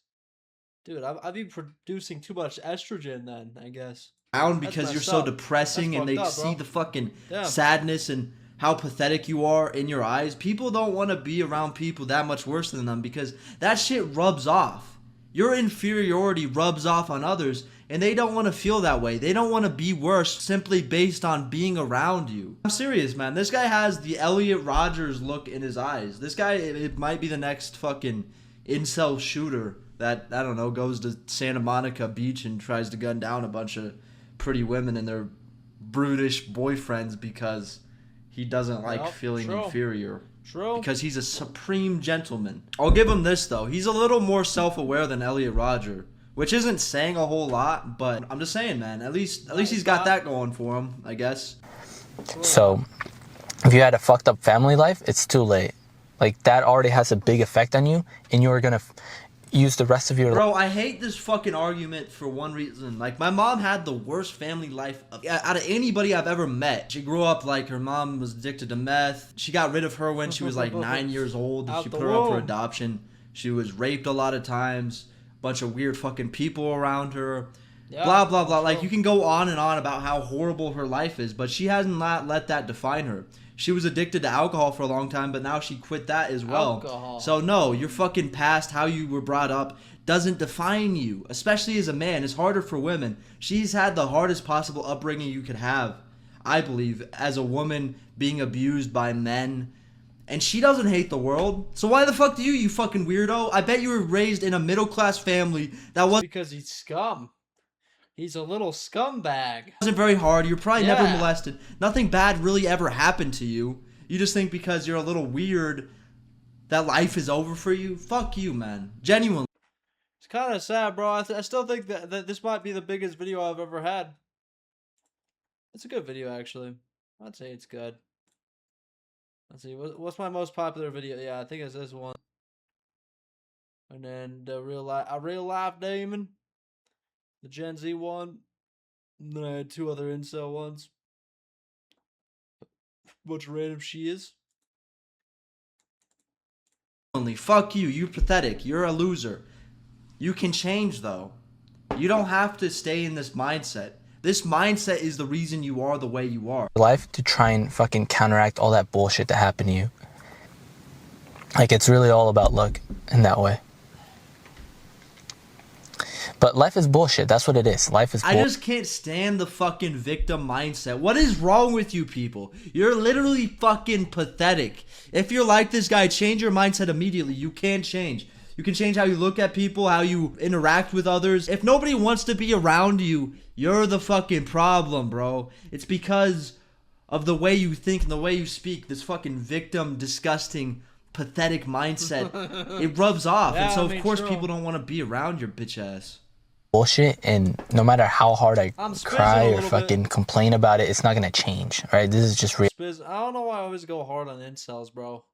dude, I'd be producing too much estrogen then, I guess. Because you're so depressing That's and they fucked up, see bro. the fucking Damn. sadness and how pathetic you are in your eyes. People don't want to be around people that much worse than them because that shit rubs off. Your inferiority rubs off on others and they don't want to feel that way. They don't want to be worse simply based on being around you. I'm serious, man. This guy has the Elliot Rodgers look in his eyes. This guy, it might be the next fucking incel shooter that, I don't know, goes to Santa Monica Beach and tries to gun down a bunch of pretty women and their brutish boyfriends because he doesn't like Yep, feeling true. inferior. True. Because he's a supreme gentleman. I'll give him this though. He's a little more self-aware than Elliot Rodger, which isn't saying a whole lot, but I'm just saying, man. At least he's got that going for him, I guess. So, if you had a fucked up family life, it's too late. Like, that already has a big effect on you, and you're gonna use the rest of your life. Bro, I hate this fucking argument for one reason. Like, my mom had the worst family life out of anybody I've ever met. She grew up like her mom was addicted to meth. She got rid of her when she was like 9 years old. Out She the put her up for womb. adoption. She was raped a lot of times. Bunch of weird fucking people around her. blah blah blah. Like, you can go on and on about how horrible her life is, but she has not let that define her. She was addicted to alcohol for a long time, but now she quit that as well. Alcohol. So no, your fucking past, how you were brought up, doesn't define you, especially as a man. It's harder for women. She's had the hardest possible upbringing you could have, I believe, as a woman being abused by men. And she doesn't hate the world. So why the fuck do you fucking weirdo? I bet you were raised in a middle-class family that wasn't... Because he's scum. He's a little scumbag. Wasn't very hard. You're probably never molested. Nothing bad really ever happened to you. You just think because you're a little weird that life is over for you? Fuck you, man. Genuinely. It's kind of sad, bro. I still think that this might be the biggest video I've ever had. It's a good video, actually. I'd say it's good. Let's see. What's my most popular video? Yeah, I think it's this one. And then the real life Damon. The Gen Z one. And then I had 2 other incel ones. Bunch of random shears. Fuck you. You're pathetic. You're a loser. You can change, though. You don't have to stay in this mindset. This mindset is the reason you are the way you are. Life to try and fucking counteract all that bullshit that happened to you. Like, it's really all about luck in that way. But life is bullshit. That's what it is. Life is bullshit. I just can't stand the fucking victim mindset. What is wrong with you people? You're literally fucking pathetic. If you're like this guy, change your mindset immediately. You can change. You can change how you look at people, how you interact with others. If nobody wants to be around you, you're the fucking problem, bro. It's because of the way you think and the way you speak. This fucking victim, disgusting, pathetic mindset. It rubs off. Yeah, and so, I mean, of course, true. people don't want to be around your bitch ass. Bullshit, and no matter how hard I I'm spizzing cry a or little fucking bit. complain about it, it's not gonna change. All right, this is just real. I don't know why I always go hard on incels, bro.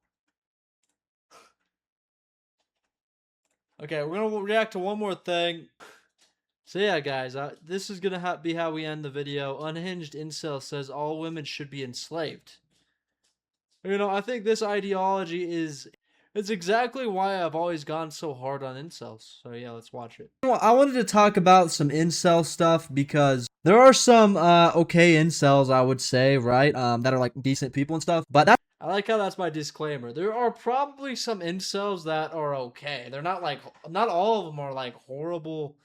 Okay, we're gonna react to one more thing. So yeah, guys, this is gonna be how we end the video. Unhinged Incel says all women should be enslaved. You know, I think this ideology it's exactly why I've always gone so hard on incels. So yeah, let's watch it. I wanted to talk about some incel stuff because there are some okay incels, I would say, right? That are like decent people and stuff. But I like how that's my disclaimer. There are probably some incels that are okay. They're not like, not all of them are like horrible,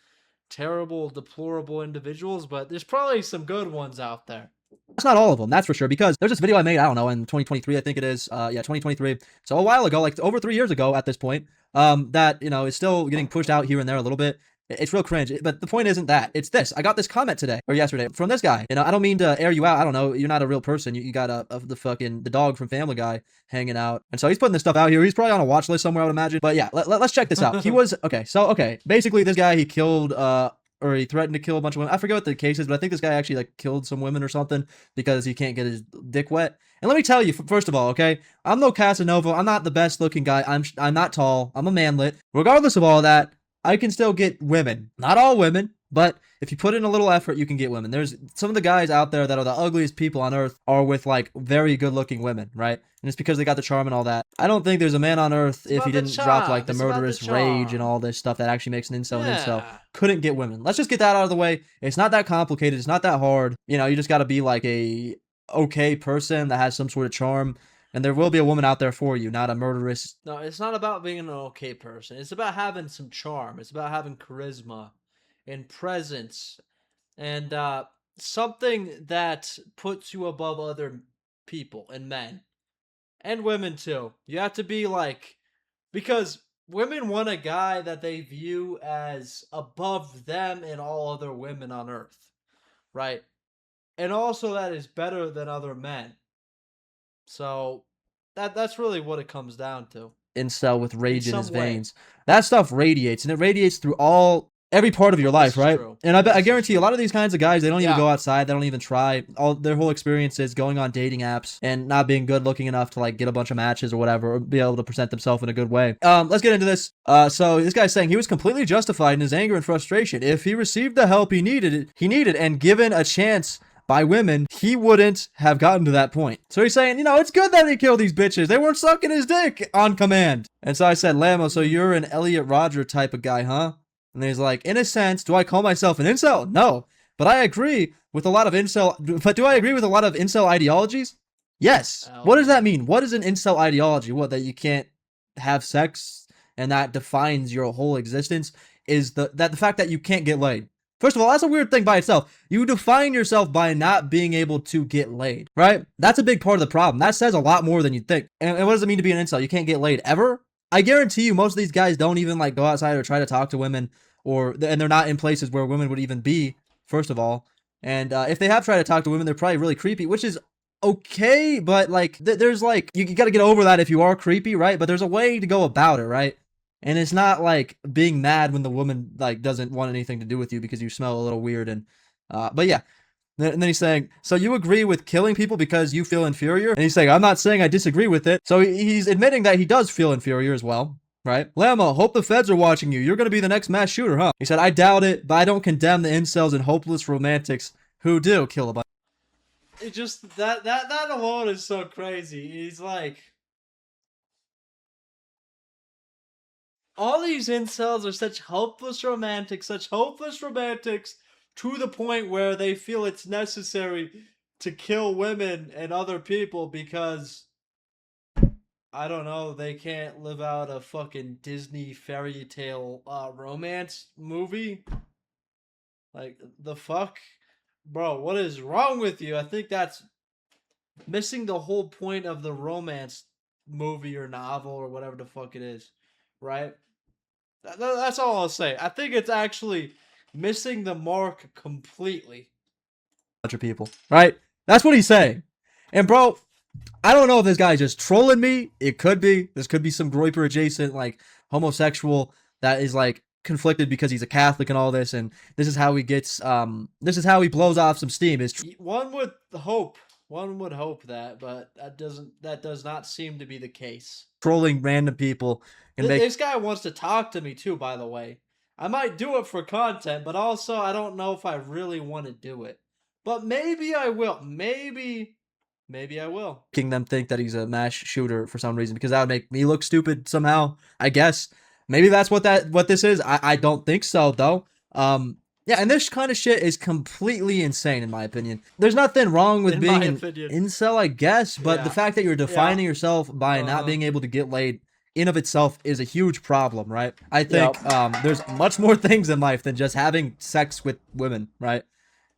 terrible, deplorable individuals, but there's probably some good ones out there. that's not all of them, that's for sure, because there's this video I made, I don't know, in 2023, I think it is. Yeah, 2023. So a while ago, like over 3 years ago at this point, that, you know, is still getting pushed out here and there a little bit. It's real cringe, but the point isn't that. It's this. I got this comment today, or yesterday, from this guy. You know, I don't mean to air you out. I don't know. You're not a real person. You got the dog from Family Guy hanging out. And so he's putting this stuff out here. He's probably on a watch list somewhere, I would imagine. But yeah, let's check this out. He was, okay. Basically, this guy, he killed, or he threatened to kill a bunch of women. I forget what the case is, but I think this guy actually like killed some women or something because he can't get his dick wet. And let me tell you, first of all, okay, I'm no Casanova. I'm not the best looking guy. I'm not tall. I'm a manlet. Regardless of all that, I can still get women. Not all women, but if you put in a little effort, you can get women. There's some of the guys out there that are the ugliest people on earth are with like very good looking women, right? And it's because they got the charm and all that. I don't think there's a man on earth, if he didn't drop like the murderous rage and all this stuff that actually makes an incel an incel, couldn't get women. Let's just get that out of the way. It's not that complicated. It's not that hard. You know, you just got to be like a okay person that has some sort of charm. And there will be a woman out there for you, not a murderous. No, it's not about being an okay person. It's about having some charm. It's about having charisma and presence and something that puts you above other people and men and women too. You have to be like, because women want a guy that they view as above them and all other women on earth, right? And also that is better than other men. So that's really what it comes down to. Incel with rage in his veins. That stuff radiates, and it radiates through every part of your life, right? True. And I guarantee a lot of these kinds of guys, they don't even go outside, they don't even try. All their whole experience is going on dating apps and not being good looking enough to like get a bunch of matches or whatever, or be able to present themselves in a good way. Let's get into this. So this guy's saying he was completely justified in his anger and frustration. If he received the help he needed and given a chance by women, he wouldn't have gotten to that point. So he's saying, you know, it's good that he killed these bitches. They weren't sucking his dick on command. And so I said, Lamo, so you're an Elliot Rodger type of guy, huh? And he's like, in a sense, do I call myself an incel? No. But I agree with a lot of incel, but do I agree with a lot of incel ideologies? Yes. What does that mean? What is an incel ideology? What, that you can't have sex and that defines your whole existence? Is the fact that you can't get laid. First of all, that's a weird thing by itself. You define yourself by not being able to get laid, right? That's a big part of the problem. That says a lot more than you'd think. And what does it mean to be an incel? You can't get laid ever? I guarantee you most of these guys don't even like go outside or try to talk to women, and they're not in places where women would even be, first of all. And if they have tried to talk to women, they're probably really creepy, which is okay, but like there's like you got to get over that if you are creepy, right? But there's a way to go about it, right? And it's not like being mad when the woman like doesn't want anything to do with you because you smell a little weird. And but yeah, and then he's saying, so you agree with killing people because you feel inferior? And he's saying, I'm not saying I disagree with it. So he's admitting that he does feel inferior as well, right? Lamo, hope the feds are watching you. You're going to be the next mass shooter, huh? He said, I doubt it, but I don't condemn the incels and hopeless romantics who do kill a bunch. It just, that alone is so crazy. He's like, all these incels are such hopeless romantics to the point where they feel it's necessary to kill women and other people because, I don't know, they can't live out a fucking Disney fairy tale romance movie. Like, the fuck? Bro, what is wrong with you? I think that's missing the whole point of the romance movie or novel or whatever the fuck it is, right? That's all I'll say. I think it's actually missing the mark completely. Bunch of people, right? That's what he's saying. And bro, I don't know if this guy's just trolling me. It could be. This could be some Groiper adjacent, like, homosexual that is like conflicted because he's a Catholic and all this, and this is how he gets this is how he blows off some steam. Is one would hope that, but that does not seem to be the case. Trolling random people and this guy wants to talk to me too, by the way. I might do it for content, but also I don't know if I really want to do it. But maybe I will. Maybe I will. Making them think that he's a mass shooter for some reason, because that would make me look stupid somehow, I guess. Maybe that's what this is. I don't think so, though. Yeah, and this kind of shit is completely insane, in my opinion. There's nothing wrong with being an incel, I guess, but the fact that you're defining yourself by not being able to get laid in of itself is a huge problem, right? I think there's much more things in life than just having sex with women, right?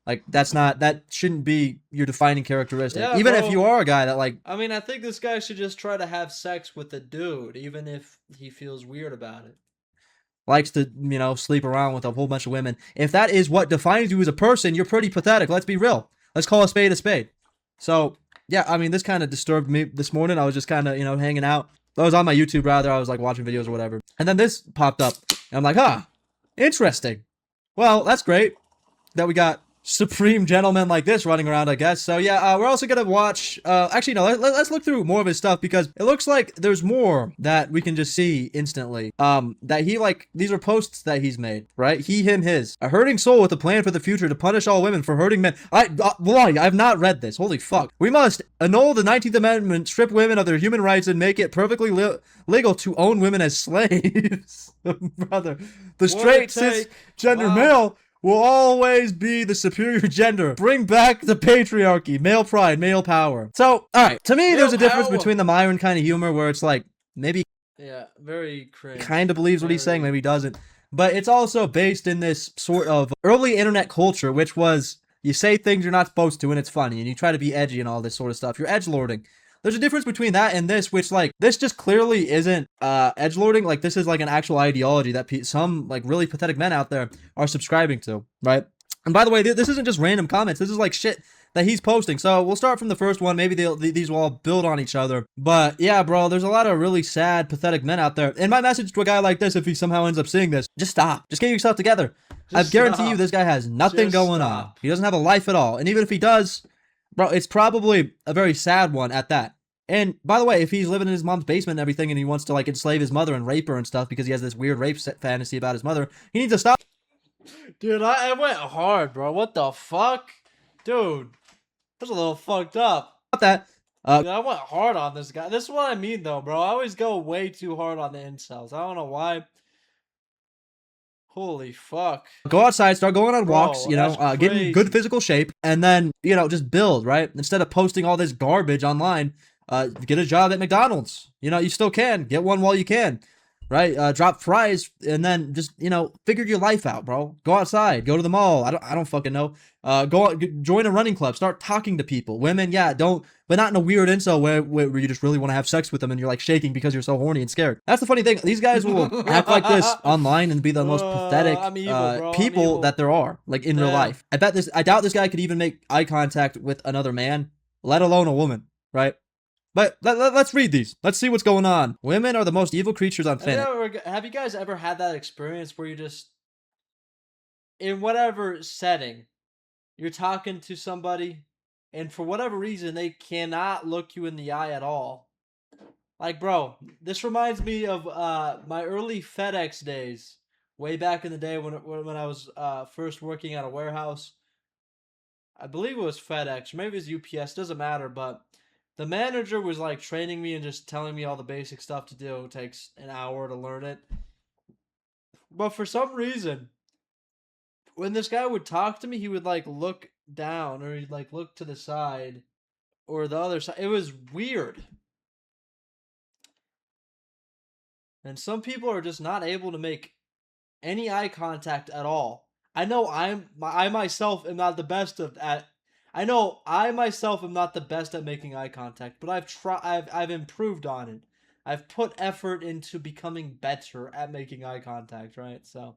Like, that shouldn't be your defining characteristic. Yeah, even if you are a guy that, like... I mean, I think this guy should just try to have sex with a dude, even if he feels weird about it. Likes to, you know, sleep around with a whole bunch of women. If that is what defines you as a person, you're pretty pathetic. Let's be real. Let's call a spade a spade. So, yeah, I mean, this kind of disturbed me this morning. I was just kind of, you know, hanging out. I was on my YouTube, rather. I was, like, watching videos or whatever. And then this popped up. And I'm like, huh, interesting. Well, that's great that we got supreme gentlemen like this running around, I guess. So yeah, we're also gonna watch actually no, let's look through more of his stuff, because it looks like there's more that we can just see instantly. That he, like, these are posts that he's made, right? He, him, his. A hurting soul with a plan for the future to punish all women for hurting men. I've not read this. Holy fuck. We must annul the 19th Amendment, strip women of their human rights, and make it perfectly legal to own women as slaves. Brother, the straight cisgender male will always be the superior gender. Bring back the patriarchy, male pride, male power. So, alright, to me, there's a difference between the Myron kind of humor where it's like, maybe very cringe. Kind of believes what he's saying, maybe he doesn't. But it's also based in this sort of early internet culture, which was, you say things you're not supposed to and it's funny, and you try to be edgy and all this sort of stuff. You're edgelording. There's a difference between that and this, which, like, this just clearly isn't edgelording. Like, this is like an actual ideology that some, like, really pathetic men out there are subscribing to, right? And by the way, this isn't just random comments. This is, like, shit that he's posting. So we'll start from the first one. Maybe these will all build on each other. But yeah, bro, there's a lot of really sad, pathetic men out there. And my message to a guy like this, if he somehow ends up seeing this, just stop. Just get yourself together. I guarantee you this guy has nothing going on. He doesn't have a life at all. And even if he does, bro, it's probably a very sad one at that. And by the way, if he's living in his mom's basement and everything, and he wants to, like, enslave his mother and rape her and stuff because he has this weird rape fantasy about his mother, he needs to stop. Dude, I went hard, bro. What the fuck? Dude, that's a little fucked up. Not that. Dude, I went hard on this guy. This is what I mean, though, bro. I always go way too hard on the incels. I don't know why. Holy fuck. Go outside, start going on walks, Bro, you know, that's getting good crazy. physical shape, and then, you know, just build, right? Instead of posting all this garbage online, get a job at McDonald's. You know, you still can. Get one while you can, right? Drop fries, and then just, you know, figure your life out, bro. Go outside, go to the mall. I don't fucking know. Join a running club, start talking to people. Women, yeah, don't, but not in a weird incel where you just really want to have sex with them and you're like shaking because you're so horny and scared. That's the funny thing. These guys will act like this online and be the most pathetic I'm evil, bro. I'm people evil. that there are, like in real Damn. life. I doubt this guy could even make eye contact with another man, let alone a woman, right? But let's read these. Let's see what's going on. Women are the most evil creatures on planet. Have you guys ever had that experience where you just, in whatever setting, you're talking to somebody, and for whatever reason, they cannot look you in the eye at all? Like, bro, this reminds me of my early FedEx days, way back in the day when I was first working at a warehouse. I believe it was FedEx, or maybe it was UPS, doesn't matter, but the manager was like training me and just telling me all the basic stuff to do. It takes an hour to learn it. But for some reason, when this guy would talk to me, he would like look down, or he'd like look to the side or the other side. It was weird. And some people are just not able to make any eye contact at all. I know I myself am not the best at I know I myself am not the best at making eye contact, but I've improved on it. I've put effort into becoming better at making eye contact, right? So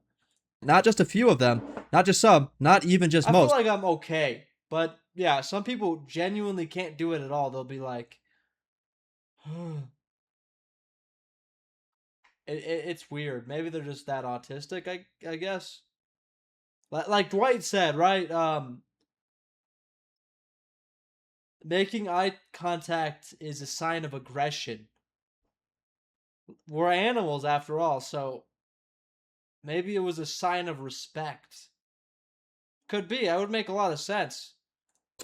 Not just a few of them, not just some, not even just I most. feel like I'm okay. But yeah, some people genuinely can't do it at all. They'll be like it's weird. Maybe they're just that autistic, I guess. Like Dwight said, right? Making eye contact is a sign of aggression. We're animals after all, so maybe it was a sign of respect. Could be. That would make a lot of sense.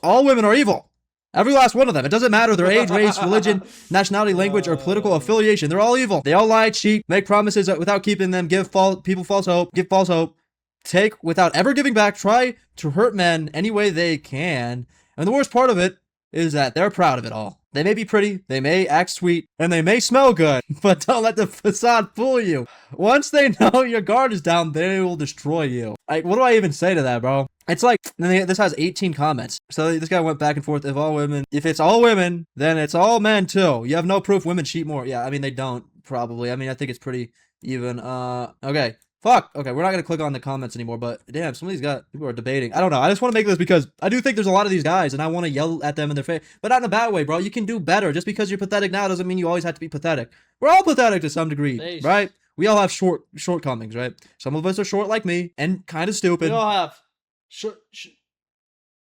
All women are evil. Every last one of them. It doesn't matter their age, race, religion, nationality, language, or political affiliation. They're all evil. They all lie, cheat, make promises without keeping them, give people false hope, take without ever giving back, try to hurt men any way they can. And the worst part of it is that they're proud of it all. They may be pretty, they may act sweet, and they may smell good, but don't let the facade fool you. Once they know your guard is down, they will destroy you. Like, what do I even say to that, bro? It's like, this has 18 comments. So this guy went back and forth. If it's all women, then it's all men too. You have no proof women cheat more. Yeah, I mean, they don't, probably. I mean, I think it's pretty even. Okay. Fuck. Okay, we're not going to click on the comments anymore, but damn, some of these people are debating. I don't know. I just want to make this because I do think there's a lot of these guys, and I want to yell at them in their face, but not in a bad way, bro. You can do better. Just because you're pathetic now doesn't mean you always have to be pathetic. We're all pathetic to some degree, right? We all have shortcomings, right? Some of us are short like me and kind of stupid. We all have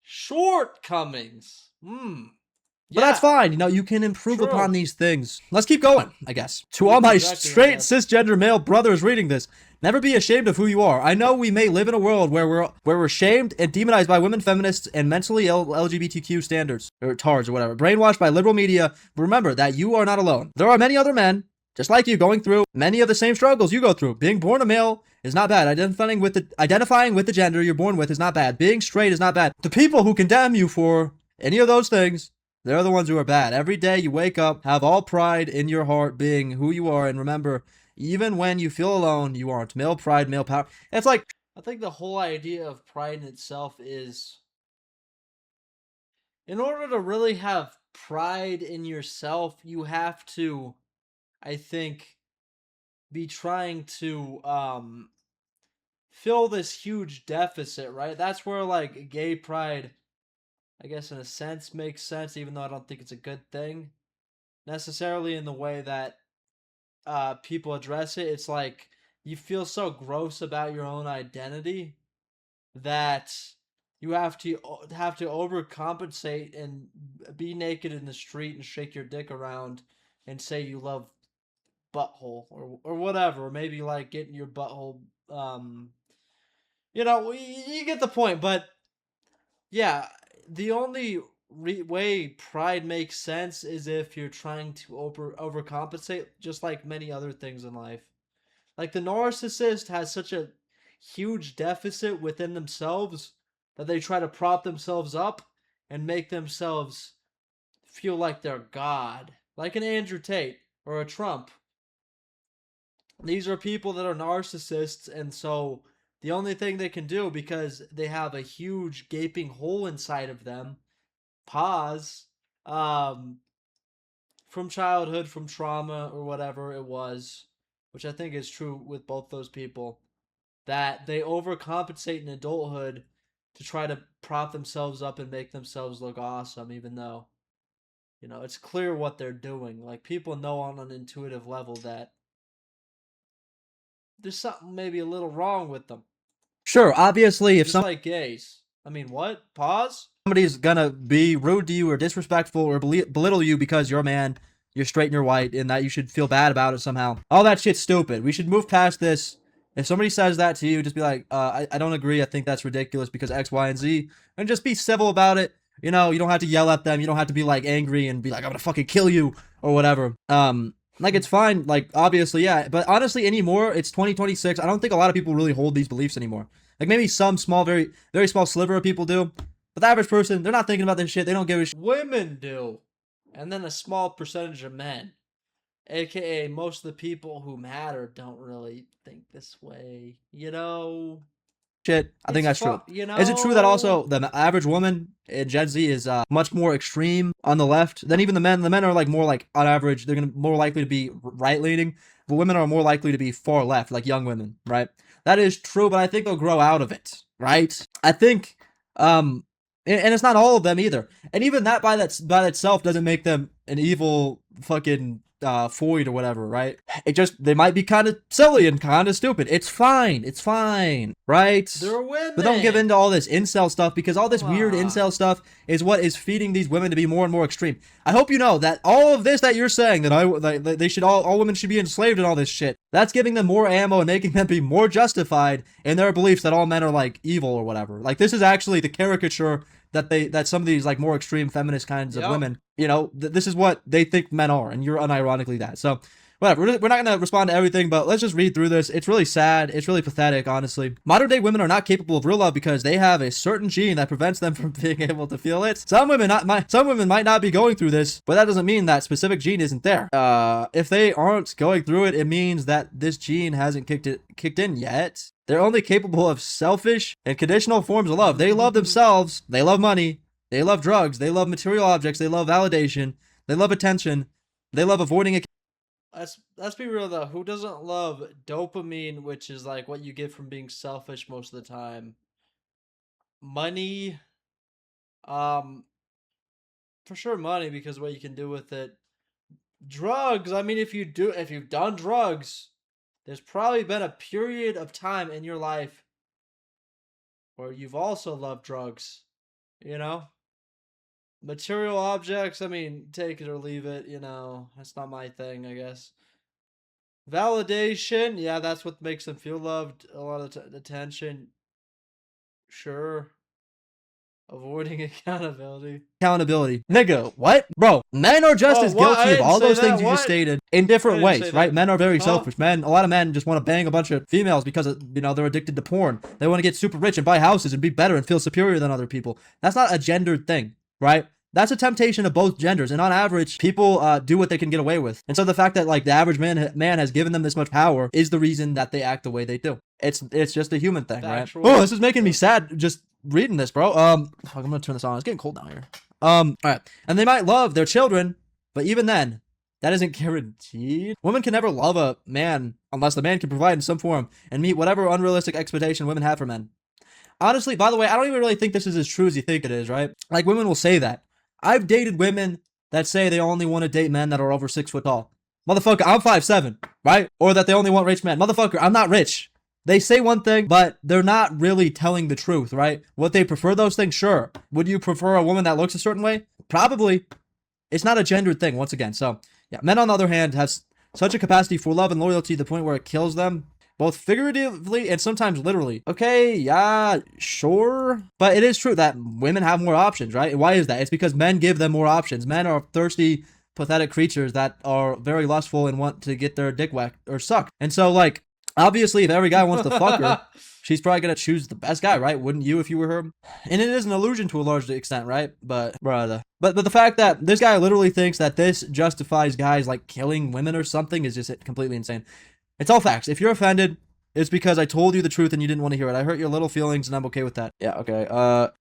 shortcomings. But that's fine. You know, you can improve upon these things. Let's keep going, I guess. To all my straight cisgender male brothers reading this, never be ashamed of who you are. I know we may live in a world where we're shamed and demonized by women feminists and mentally ill LGBTQ standards, or TARS or whatever, brainwashed by liberal media. But remember that you are not alone. There are many other men just like you going through many of the same struggles you go through. Being born a male is not bad. Identifying with the gender you're born with is not bad. Being straight is not bad. The people who condemn you for any of those things, they're the ones who are bad. Every day you wake up, have all pride in your heart being who you are, and remember, even when you feel alone, you aren't. Male pride, male power. It's like, I think the whole idea of pride in itself is, in order to really have pride in yourself, you have to, I think, be trying to fill this huge deficit, right? That's where like gay pride, I guess in a sense, makes sense, even though I don't think it's a good thing necessarily in the way that people address it. It's like you feel so gross about your own identity that you have to overcompensate and be naked in the street and shake your dick around and say you love butthole or whatever. Or maybe like getting your butthole you get the point. But yeah, the only way pride makes sense is if you're trying to overcompensate, just like many other things in life. Like the narcissist has such a huge deficit within themselves that they try to prop themselves up and make themselves feel like they're God. Like an Andrew Tate or a Trump. These are people that are narcissists, and so the only thing they can do, because they have a huge gaping hole inside of them, pause, from childhood, from trauma, or whatever it was, which I think is true with both those people, that they overcompensate in adulthood to try to prop themselves up and make themselves look awesome, even though, you know, it's clear what they're doing. Like, people know on an intuitive level that there's something maybe a little wrong with them. Sure, obviously, if Just like gays. I mean, what? Pause? somebody's gonna be rude to you or disrespectful or belittle you because you're a man, you're straight and you're white, and that you should feel bad about it somehow. All that shit's stupid. We should move past this. If somebody says that to you, just be like, I don't agree. I think that's ridiculous because X, Y, and Z. And just be civil about it. You know, you don't have to yell at them. You don't have to be like angry and be like, I'm gonna fucking kill you or whatever. Like, it's fine. Like, obviously, yeah. But honestly, anymore, it's 2026. I don't think a lot of people really hold these beliefs anymore. Like, maybe some small, very, very small sliver of people do. But the average person, they're not thinking about this shit. They don't give a shit. Women do. And then a small percentage of men. AKA, most of the people who matter don't really think this way. You know? Shit, I think that's true. You know? Is it true that also the average woman in Gen Z is much more extreme on the left than even the men? The men are like more like, on average, they're gonna more likely to be right leaning, but women are more likely to be far left, like young women, right? That is true, but I think they'll grow out of it, right? I think, and it's not all of them either, and even that by itself doesn't make them an evil fucking Floyd or whatever, right? It just, they might be kind of silly and kind of stupid. It's fine, right? They're women. But don't give in to all this incel stuff, because all this Come weird on. incel stuff is what is feeding these women to be more and more extreme. I hope you know that all of this that you're saying, that they should all women should be enslaved and all this shit, that's giving them more ammo and making them be more justified in their beliefs that all men are like evil or whatever. Like, this is actually the caricature that some of these like more extreme feminist kinds of women, you know, this is what they think men are, and you're unironically that. So whatever, we're not gonna respond to everything, but let's just read through this. It's really sad. It's really pathetic, honestly. Modern day women are not capable of real love because they have a certain gene that prevents them from being able to feel it. Some women might not be going through this, but that doesn't mean that specific gene isn't there. If they aren't going through it, it means that this gene hasn't kicked in yet. They're only capable of selfish and conditional forms of love. They love themselves. They love money. They love drugs. They love material objects. They love validation. They love attention. They love avoiding Let's be real though. Who doesn't love dopamine, which is like what you get from being selfish most of the time? Money, for sure money, because what you can do with it. Drugs. I mean, if you've done drugs, there's probably been a period of time in your life where you've also loved drugs. You know? Material objects, I mean, take it or leave it, you know. That's not my thing, I guess. Validation, yeah, that's what makes them feel loved. A lot of attention. Sure. Avoiding accountability. Nigga, what? Bro, men are just as guilty of all those things you just stated in different ways, right? Men are very selfish. A lot of men just want to bang a bunch of females because, you know, they're addicted to porn. They want to get super rich and buy houses and be better and feel superior than other people. That's not a gendered thing, right? That's a temptation of both genders, and on average, people do what they can get away with. And so the fact that like the average man has given them this much power is the reason that they act the way they do. It's just a human thing, right? Oh, this is making me sad just reading this, bro. I'm gonna turn this on. It's getting cold down here. All right. And they might love their children, but even then, that isn't guaranteed. Women can never love a man unless the man can provide in some form and meet whatever unrealistic expectation women have for men. Honestly, by the way, I don't even really think this is as true as you think it is, right? Like, women will say that. I've dated women that say they only want to date men that are over 6 foot tall. Motherfucker, I'm 5'7", right? Or that they only want rich men. Motherfucker, I'm not rich. They say one thing, but they're not really telling the truth, right? Would they prefer those things? Sure. Would you prefer a woman that looks a certain way? Probably. It's not a gendered thing, once again. So, yeah, men, on the other hand, have such a capacity for love and loyalty to the point where it kills them, both figuratively and sometimes literally. Okay, yeah, sure. But it is true that women have more options, right? And why is that? It's because men give them more options. Men are thirsty, pathetic creatures that are very lustful and want to get their dick whacked or sucked. And so, like, Obviously, if every guy wants to fuck her, she's probably gonna choose the best guy, right? Wouldn't you if you were her? And it is an illusion to a large extent, right? But brother, but the fact that this guy literally thinks that this justifies guys like killing women or something is just completely insane. It's all facts. If you're offended, it's because I told you the truth and you didn't want to hear it. I hurt your little feelings and I'm okay with that. Yeah, okay.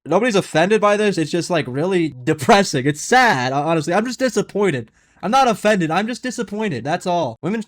Nobody's offended by this. It's just like really depressing. It's sad, honestly. I'm just disappointed. I'm not offended. I'm just disappointed. That's all. Women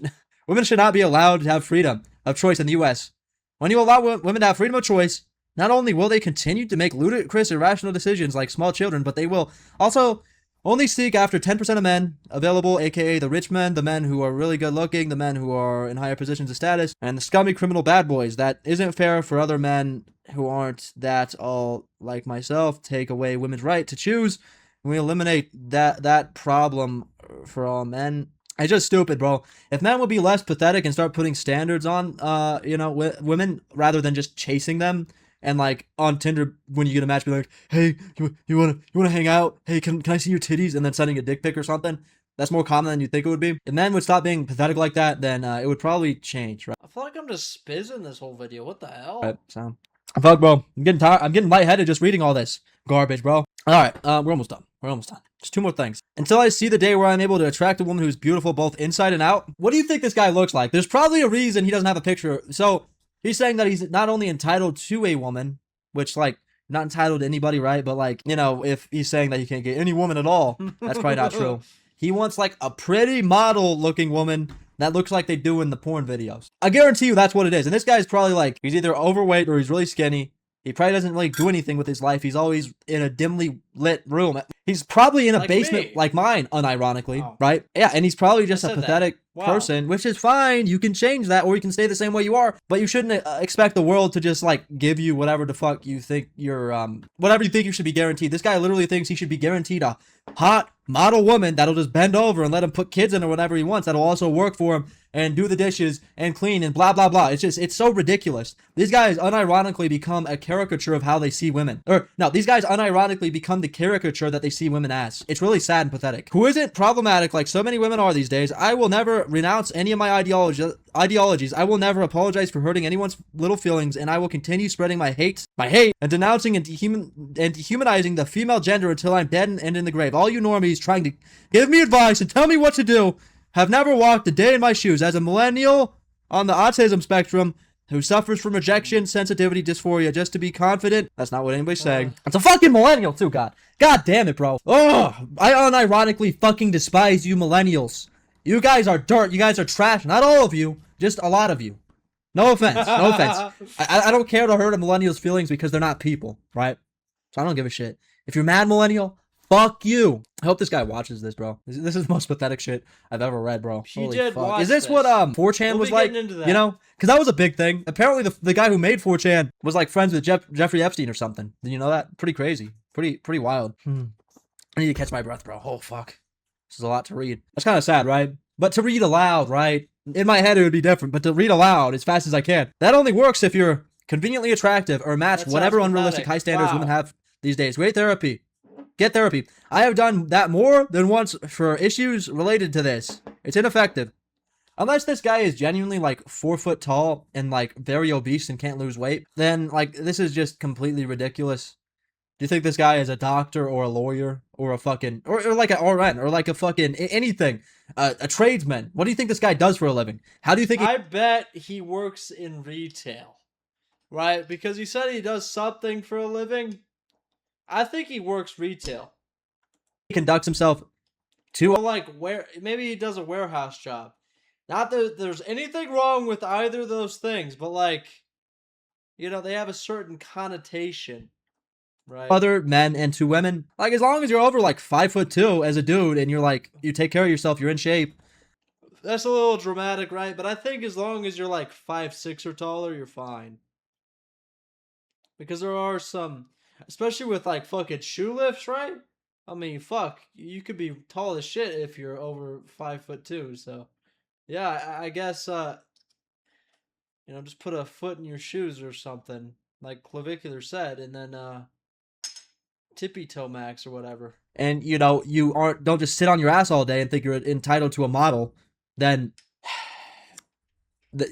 should not be allowed to have freedom of choice in the U.S. When you allow women to have freedom of choice, not only will they continue to make ludicrous, irrational decisions like small children, but they will also only seek after 10% of men available, aka the rich men, the men who are really good looking, the men who are in higher positions of status, and the scummy criminal bad boys. That isn't fair for other men who aren't that all like myself. Take away women's right to choose. We eliminate that problem for all men. It's just stupid, bro. If men would be less pathetic and start putting standards on, women rather than just chasing them. And like on Tinder, when you get a match, be like, "Hey, you wanna hang out? Hey, can I see your titties?" And then sending a dick pic or something. That's more common than you think it would be. If men would stop being pathetic like that, then it would probably change, right? I feel like I'm just spizzing this whole video. What the hell? Right, so fuck, bro. I'm getting tired. I'm getting lightheaded just reading all this garbage, bro. All right, we're almost done. We're almost done. Just 2 more things. Until I see the day where I'm able to attract a woman who's beautiful both inside and out. What do you think this guy looks like? There's probably a reason he doesn't have a picture. So he's saying that he's not only entitled to a woman, which, like, not entitled to anybody, right? But, like, you know, if he's saying that he can't get any woman at all, that's probably not true. He wants, like, a pretty model-looking woman that looks like they do in the porn videos. I guarantee you that's what it is. And this guy's probably, like, he's either overweight or he's really skinny. He probably doesn't really do anything with his life. He's always in a dimly lit room. He's probably in a basement like mine, unironically, right? Yeah, and he's probably just a pathetic person, which is fine. You can change that, or you can stay the same way you are. But you shouldn't expect the world to just like give you whatever the fuck you think you're, whatever you think you should be guaranteed. This guy literally thinks he should be guaranteed a hot model woman that'll just bend over and let him put kids in or whatever he wants. That'll also work for him and do the dishes and clean and blah, blah, blah. It's so ridiculous. These guys unironically become a caricature of how they see women. Or, no, these guys unironically become the caricature that they see women as. It's really sad and pathetic. Who isn't problematic like so many women are these days. I will never renounce any of my ideologies. I will never apologize for hurting anyone's little feelings, and I will continue spreading my hate, and denouncing and dehumanizing the female gender until I'm dead and in the grave. All you normies trying to give me advice and tell me what to do have never walked a day in my shoes. As a millennial on the autism spectrum who suffers from rejection, sensitivity, dysphoria, just to be confident. That's not what anybody's saying. It's a fucking millennial too, God damn it, bro. Oh, I unironically fucking despise you millennials. You guys are dirt. You guys are trash. Not all of you, just a lot of you. No offense. No offense. I don't care to hurt a millennial's feelings because they're not people, right? So I don't give a shit. If you're mad, millennial, fuck you. I hope this guy watches this, bro. This is the most pathetic shit I've ever read, bro. Holy fuck. Is this what 4chan was like? You know? Because that was a big thing. Apparently the guy who made 4chan was like friends with Jeffrey Epstein or something. Did you know that? Pretty crazy. Pretty wild. I need to catch my breath, bro. Oh, fuck. This is a lot to read. That's kind of sad, right? But to read aloud, right? In my head, it would be different. But to read aloud as fast as I can. That only works if you're conveniently attractive or match whatever unrealistic high standards women have these days. Great therapy. Get therapy. I have done that more than once for issues related to this. It's ineffective. Unless this guy is genuinely like 4 foot tall and like very obese and can't lose weight, then like this is just completely ridiculous. Do you think this guy is a doctor or a lawyer or a fucking or like an RN or like a fucking anything, a tradesman? What do you think this guy does for a living? How do you think? I bet he works in retail, right? Because he said he does something for a living. I think he works retail. He conducts himself to like maybe he does a warehouse job. Not that there's anything wrong with either of those things, but like, you know, they have a certain connotation, right? Other men and to women. Like as long as you're over like 5'2" as a dude and you're like you take care of yourself, you're in shape. That's a little dramatic, right? But I think as long as you're like 5'6" or taller, you're fine. Because there are some, especially with like fucking shoe lifts, right? I mean, fuck, you could be tall as shit if you're over 5'2". So, yeah, I guess you know, just put a foot in your shoes or something, like Clavicular said, and then tippy toe max or whatever. And you know, don't just sit on your ass all day and think you're entitled to a model. Then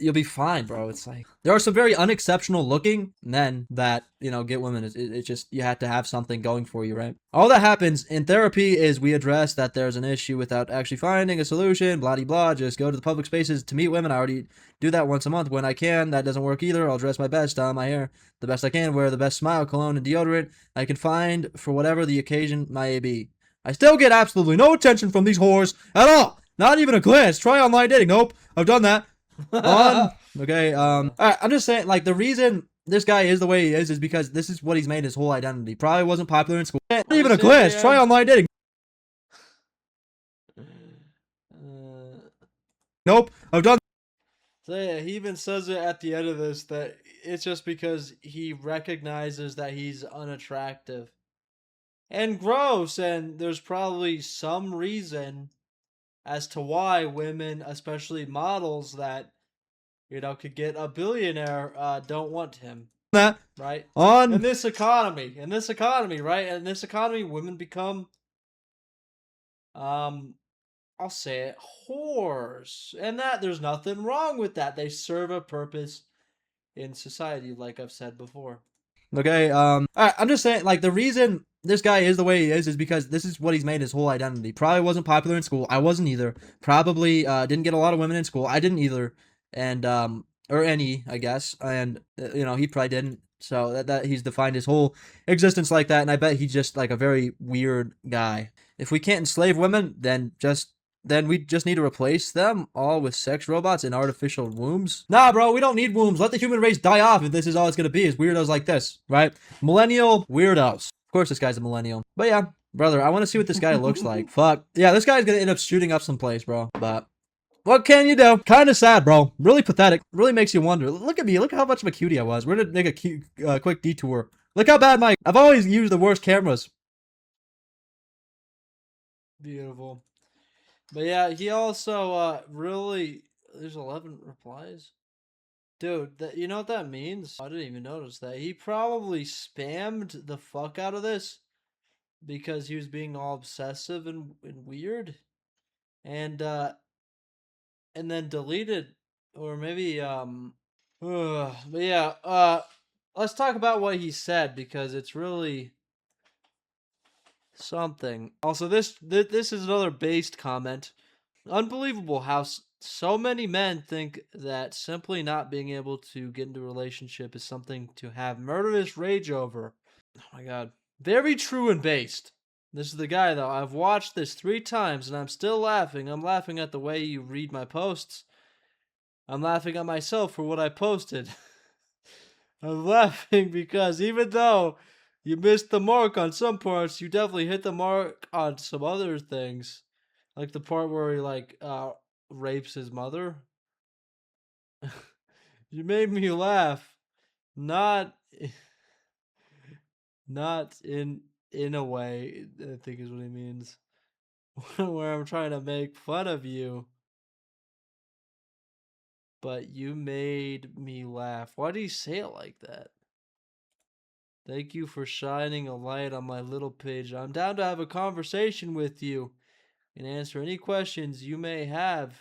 you'll be fine, bro. It's like there are some very unexceptional looking men that get women. It's just you have to have something going for you, right? All that happens in therapy is we address that there's an issue without actually finding a solution. Blah de blah. Just go to the public spaces to meet women. I already do that once a month when I can. That doesn't work either. I'll dress my best, style my hair the best I can, wear the best smile, cologne, and deodorant I can find for whatever the occasion may be. I still get absolutely no attention from these whores at all. Not even a glance. Try online dating. Nope. I've done that. Okay. Alright, I'm just saying, like, the reason this guy is the way he is because this is what he's made his whole identity. Probably wasn't popular in school. Not even a glance. Try online dating. Nope. I've done. So yeah, he even says it at the end of this that it's just because he recognizes that he's unattractive and gross, and there's probably some reason as to why women, especially models that could get a billionaire, don't want him. That right on in this economy, right? In this economy, women become, I'll say it, whores, and that there's nothing wrong with that. They serve a purpose in society, like I've said before. Okay. Alright, I'm just saying, like, the reason this guy is the way he is because this is what he's made his whole identity. Probably wasn't popular in school. I wasn't either. Probably didn't get a lot of women in school. I didn't either. And or any, I guess. And he probably didn't. So that he's defined his whole existence like that, and I bet he's just like a very weird guy. If we can't enslave women, then we just need to replace them all with sex robots and artificial wombs. Nah, bro, we don't need wombs. Let the human race die off if this is all it's gonna be, is weirdos like this, right? Millennial weirdos. Of course this guy's a millennial. But yeah, brother, I want to see what this guy looks like. Fuck. Yeah, this guy's gonna end up shooting up someplace, bro. But what can you do? Kind of sad, bro. Really pathetic. Really makes you wonder. Look at me. Look how much of a cutie I was. We're gonna make a quick detour. Look how bad I've always used the worst cameras. Beautiful. But yeah, he also really, there's 11 replies. Dude, you know what that means? I didn't even notice that. He probably spammed the fuck out of this because he was being all obsessive and weird. And then deleted, or maybe but yeah, let's talk about what he said because it's really something. Also, this is another based comment. Unbelievable how so many men think that simply not being able to get into a relationship is something to have murderous rage over. Oh my god. Very true and based. This is the guy, though. I've watched this 3 times and I'm still laughing. I'm laughing at the way you read my posts. I'm laughing at myself for what I posted. I'm laughing because even though you missed the mark on some parts, you definitely hit the mark on some other things. Like the part where he rapes his mother. You made me laugh. Not in a way, I think is what he means. Where I'm trying to make fun of you. But you made me laugh. Why do you say it like that? Thank you for shining a light on my little page. I'm down to have a conversation with you and answer any questions you may have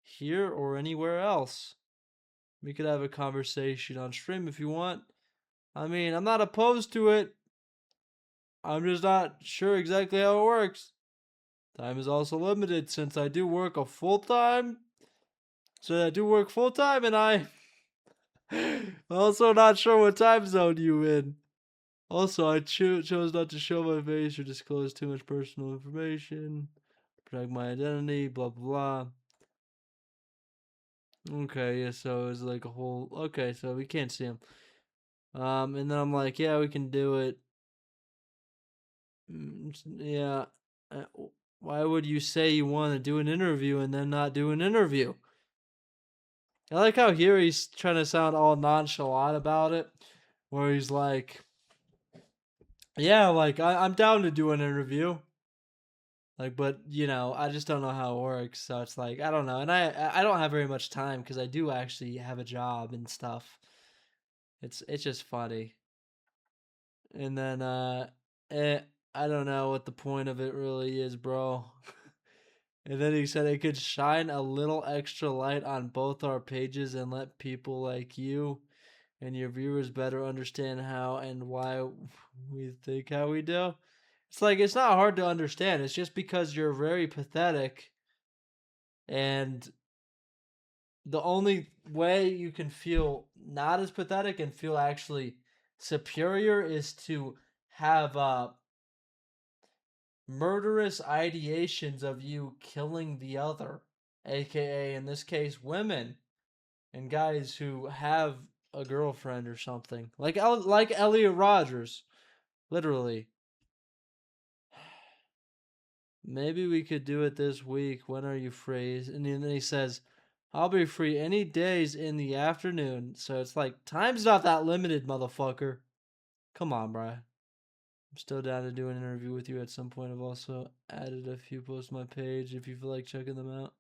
here or anywhere else. We could have a conversation on stream if you want. I mean, I'm not opposed to it. I'm just not sure exactly how it works. Time is also limited since I do work full-time. And I also not sure what time zone you in. Also, I chose not to show my face or disclose too much personal information. Protect my identity, blah, blah, blah. Okay, yeah, so it's like a whole... Okay, so we can't see him. And then I'm like, yeah, we can do it. Yeah. Why would you say you want to do an interview and then not do an interview? I like how here he's trying to sound all nonchalant about it. Where he's like... Yeah, like, I'm down to do an interview. Like, but, I just don't know how it works. So it's like, I don't know. And I don't have very much time because I do actually have a job and stuff. It's just funny. And then, I don't know what the point of it really is, bro. And then he said it could shine a little extra light on both our pages and let people like you and your viewers better understand how and why we think how we do. It's like it's not hard to understand. It's just because you're very pathetic, and the only way you can feel not as pathetic and feel actually superior is to have murderous ideations of you killing the other, aka in this case women and guys who have a girlfriend or something, like Elliot Rogers, literally. Maybe we could do it this week. When are you free? And then he says, I'll be free any days in the afternoon. So it's like, time's not that limited, motherfucker. Come on, bro. I'm still down to do an interview with you at some point. I've also added a few posts to my page if you feel like checking them out.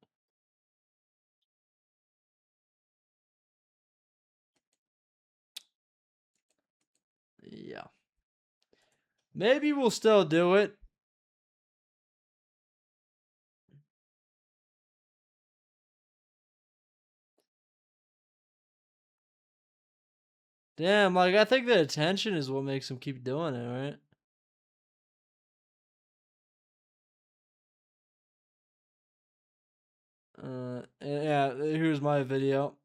Yeah. Maybe we'll still do it. Damn, like, I think the attention is what makes him keep doing it, right? Yeah, here's my video.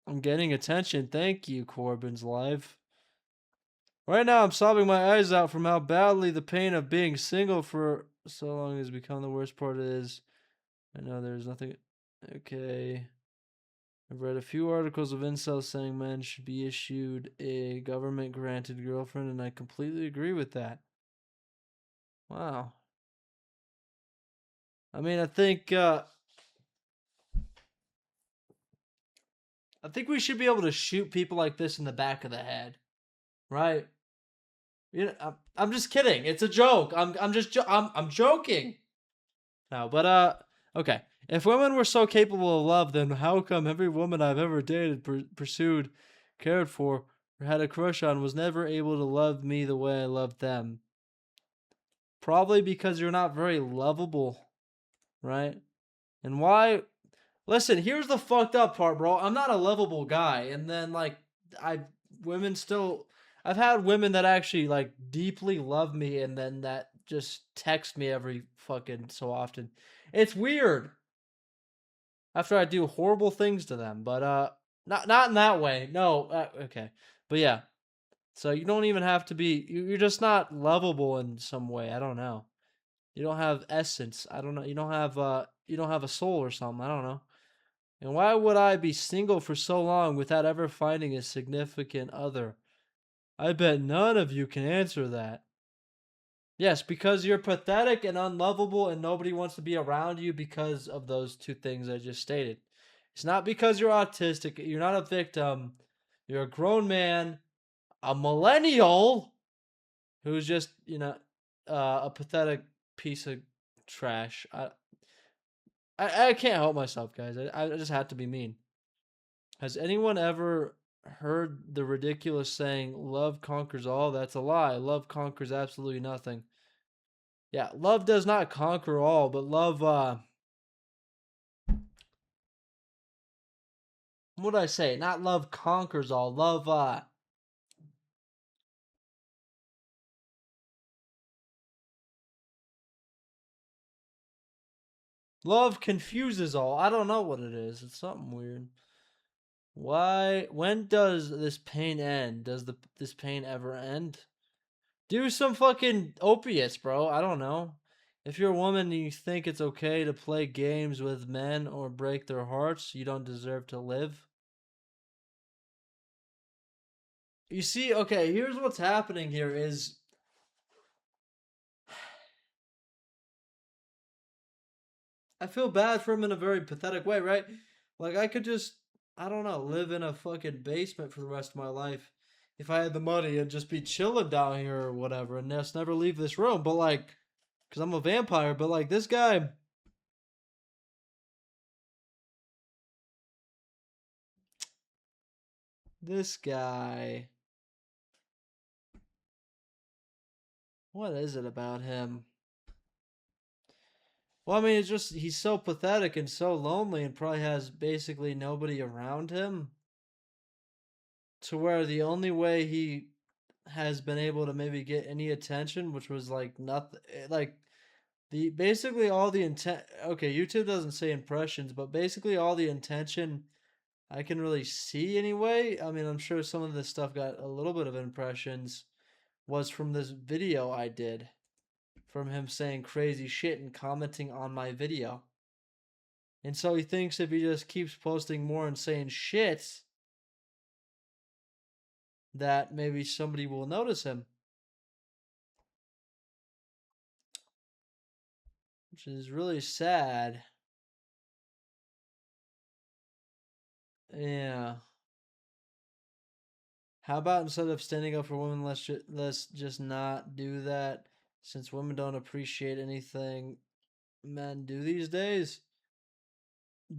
I'm getting attention. Thank you, Corbin's Live. Right now, I'm sobbing my eyes out from how badly the pain of being single for so long has become the worst part is. I know there's nothing. Okay. I've read a few articles of incels saying men should be issued a government granted girlfriend, and I completely agree with that. Wow. I mean, I think we should be able to shoot people like this in the back of the head, right? You know, I'm just kidding. It's a joke. I'm joking. No, but okay. If women were so capable of love, then how come every woman I've ever dated, pursued, cared for, or had a crush on was never able to love me the way I loved them? Probably because you're not very lovable, right? And why? Listen, here's the fucked up part, bro. I'm not a lovable guy, and then like I women still. I've had women that actually like deeply love me, and then that just text me every fucking so often. It's weird. After I do horrible things to them, but not in that way. No, okay, but yeah. So you don't even have to be. You're just not lovable in some way. I don't know. You don't have essence. I don't know. You don't have a soul or something. I don't know. And why would I be single for so long without ever finding a significant other? I bet none of you can answer that. Yes, because you're pathetic and unlovable and nobody wants to be around you because of those two things I just stated. It's not because you're autistic. You're not a victim. You're a grown man, a millennial who's just, a pathetic piece of trash. I can't help myself, guys. I just have to be mean. Has anyone ever heard the ridiculous saying, love conquers all? That's a lie. Love conquers absolutely nothing. Yeah, love does not conquer all, but love, what did I say? Not love conquers all. Love confuses all. I don't know what it is. It's something weird. When does this pain end? Does this pain ever end? Do some fucking opiates, bro. I don't know. If you're a woman and you think it's okay to play games with men or break their hearts, you don't deserve to live. You see, okay, here's what's happening here is I feel bad for him in a very pathetic way, right? Like I could just, I don't know, live in a fucking basement for the rest of my life if I had the money and just be chilling down here or whatever and just never leave this room. But like, because I'm a vampire, but like this guy, what is it about him? Well, I mean, it's just he's so pathetic and so lonely and probably has basically nobody around him to where the only way he has been able to maybe get any attention, which was like nothing, like the basically all the intent. Okay, YouTube doesn't say impressions, but basically all the intention I can really see anyway. I mean, I'm sure some of this stuff got a little bit of impressions was from this video I did from him saying crazy shit and commenting on my video. And so he thinks if he just keeps posting more and saying shit, that maybe somebody will notice him. Which is really sad. Yeah. How about instead of standing up for women, let's just not do that, since women don't appreciate anything men do these days.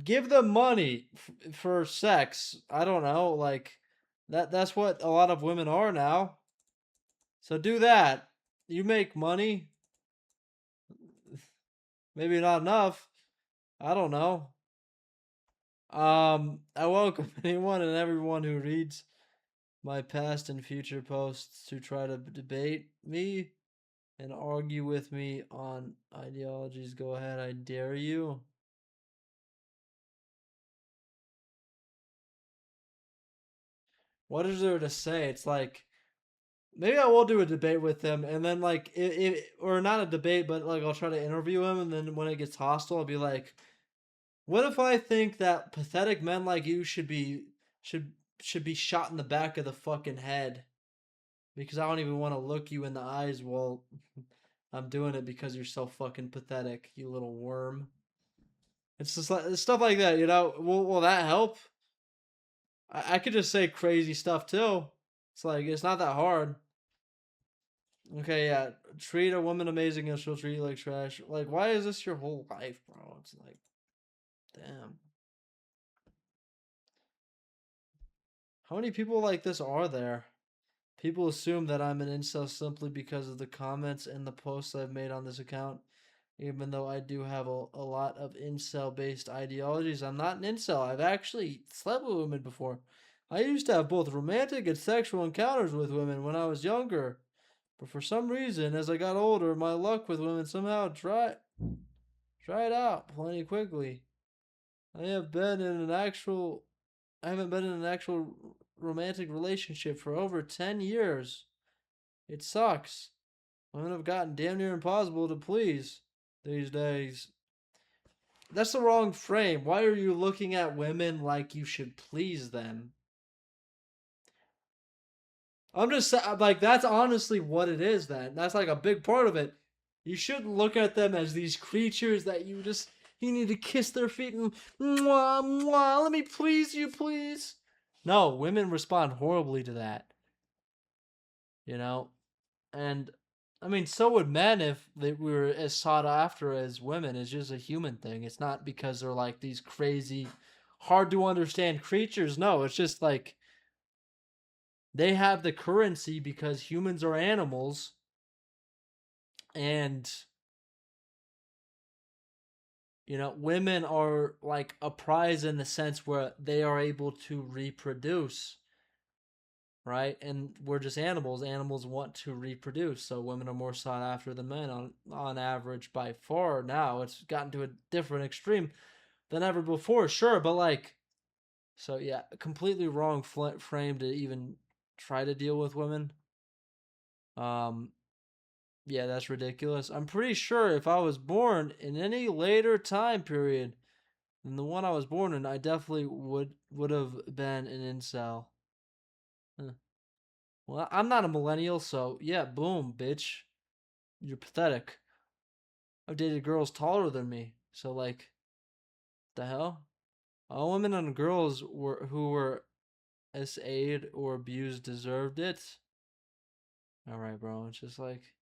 Give them money for sex. I don't know, like that's what a lot of women are now. So do that. You make money. Maybe not enough. I don't know. I welcome anyone and everyone who reads my past and future posts to try to debate me and argue with me on ideologies. Go ahead, I dare you. What is there to say? It's like maybe I will do a debate with him, and then like or not a debate, but like I'll try to interview him, and then when it gets hostile, I'll be like, "What if I think that pathetic men like you should should be shot in the back of the fucking head because I don't even want to look you in the eyes while I'm doing it because you're so fucking pathetic, you little worm." It's just like it's stuff like that, you know. Will that help? I could just say crazy stuff too. It's like it's not that hard. Okay, yeah. Treat a woman amazing and she'll treat you like trash. Like, why is this your whole life, bro? It's like, damn. How many people like this are there? People assume that I'm an incel simply because of the comments and the posts I've made on this account. Even though I do have a lot of incel-based ideologies, I'm not an incel. I've actually slept with women before. I used to have both romantic and sexual encounters with women when I was younger. But for some reason, as I got older, my luck with women somehow dried out plenty quickly. I have been in an actual I haven't been in an actual romantic relationship for over 10 years. It sucks. Women have gotten damn near impossible to please these days. That's the wrong frame. Why are you looking at women like you should please them? I'm just like, that's honestly what it is then. That's like a big part of it. You shouldn't look at them as these creatures that you need to kiss their feet and mwah, mwah, let me please you, please. No, women respond horribly to that. You know? And I mean, so would men if they were as sought after as women. It's just a human thing. It's not because they're like these crazy, hard to understand creatures. No, it's just like they have the currency because humans are animals. And, you know, women are like a prize in the sense where they are able to reproduce. Right? And we're just animals. Animals want to reproduce, so women are more sought after than men on average by far now. It's gotten to a different extreme than ever before, sure, but like, so yeah, completely wrong frame to even try to deal with women. Yeah, that's ridiculous. I'm pretty sure if I was born in any later time period than the one I was born in, I definitely would have been an incel. Huh. Well, I'm not a millennial, so yeah, boom, bitch. You're pathetic. I've dated girls taller than me, so like, the hell? All women and girls who were SA'd or abused deserved it. Alright, bro, it's just like,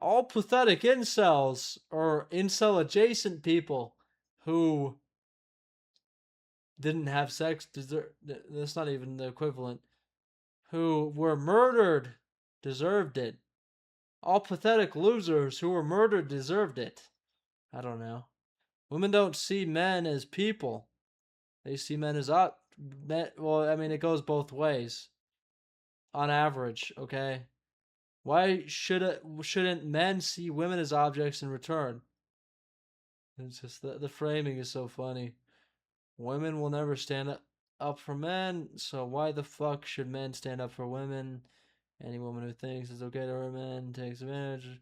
all pathetic incels or incel adjacent people who didn't have sex that's not even the equivalent, who were murdered deserved it. All pathetic losers who were murdered deserved it. I don't know. Women don't see men as people. They see men as well, I mean, it goes both ways. On average, okay? Why shouldn't men see women as objects in return? It's just the framing is so funny. Women will never stand up for men, so why the fuck should men stand up for women? Any woman who thinks it's okay to hurt men takes advantage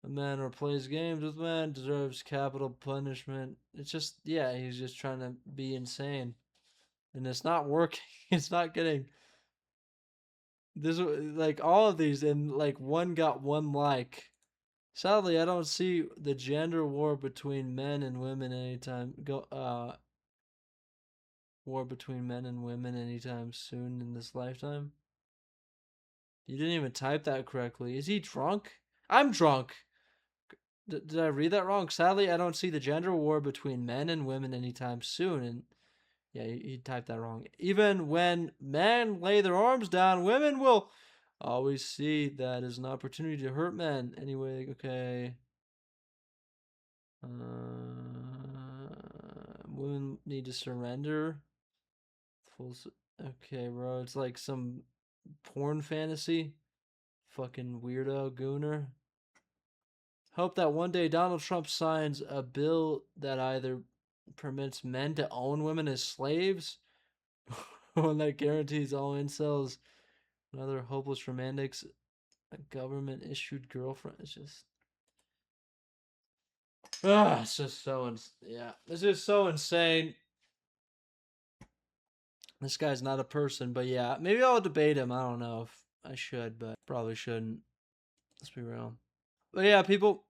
of men or plays games with men deserves capital punishment. It's just, yeah, he's just trying to be insane. And it's not working. It's not getting this, like, all of these, and like one got one like. Sadly, I don't see the gender war between men and women anytime war between men and women anytime soon in this lifetime. You didn't even type that correctly. Is he drunk? I'm drunk. Did I read that wrong? Sadly, I don't see the gender war between men and women anytime soon. And yeah, he typed that wrong. Even when men lay their arms down, women will always see that as an opportunity to hurt men. Anyway, okay. Women need to surrender. Okay, bro. It's like some porn fantasy. Fucking weirdo gooner. Hope that one day Donald Trump signs a bill that either permits men to own women as slaves, one that guarantees all incels and other hopeless romantics a government issued girlfriend. It's just, it's just so yeah, it's just so insane. This guy's not a person, but yeah, maybe I'll debate him. I don't know if I should, but probably shouldn't. Let's be real. But yeah, people,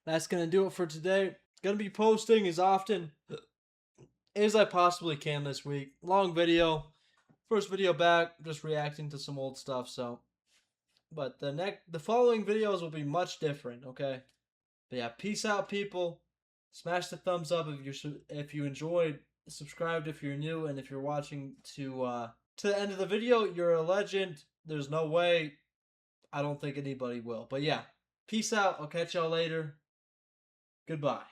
that's gonna do it for today. Gonna be posting as often as I possibly can this week. Long video. First video back, just reacting to some old stuff, so. But the following videos will be much different, okay? But yeah, peace out, people. Smash the thumbs up if you enjoyed. Subscribe if you're new, and if you're watching to the end of the video, you're a legend. There's no way. I don't think anybody will. But yeah, peace out. I'll catch y'all later. Goodbye.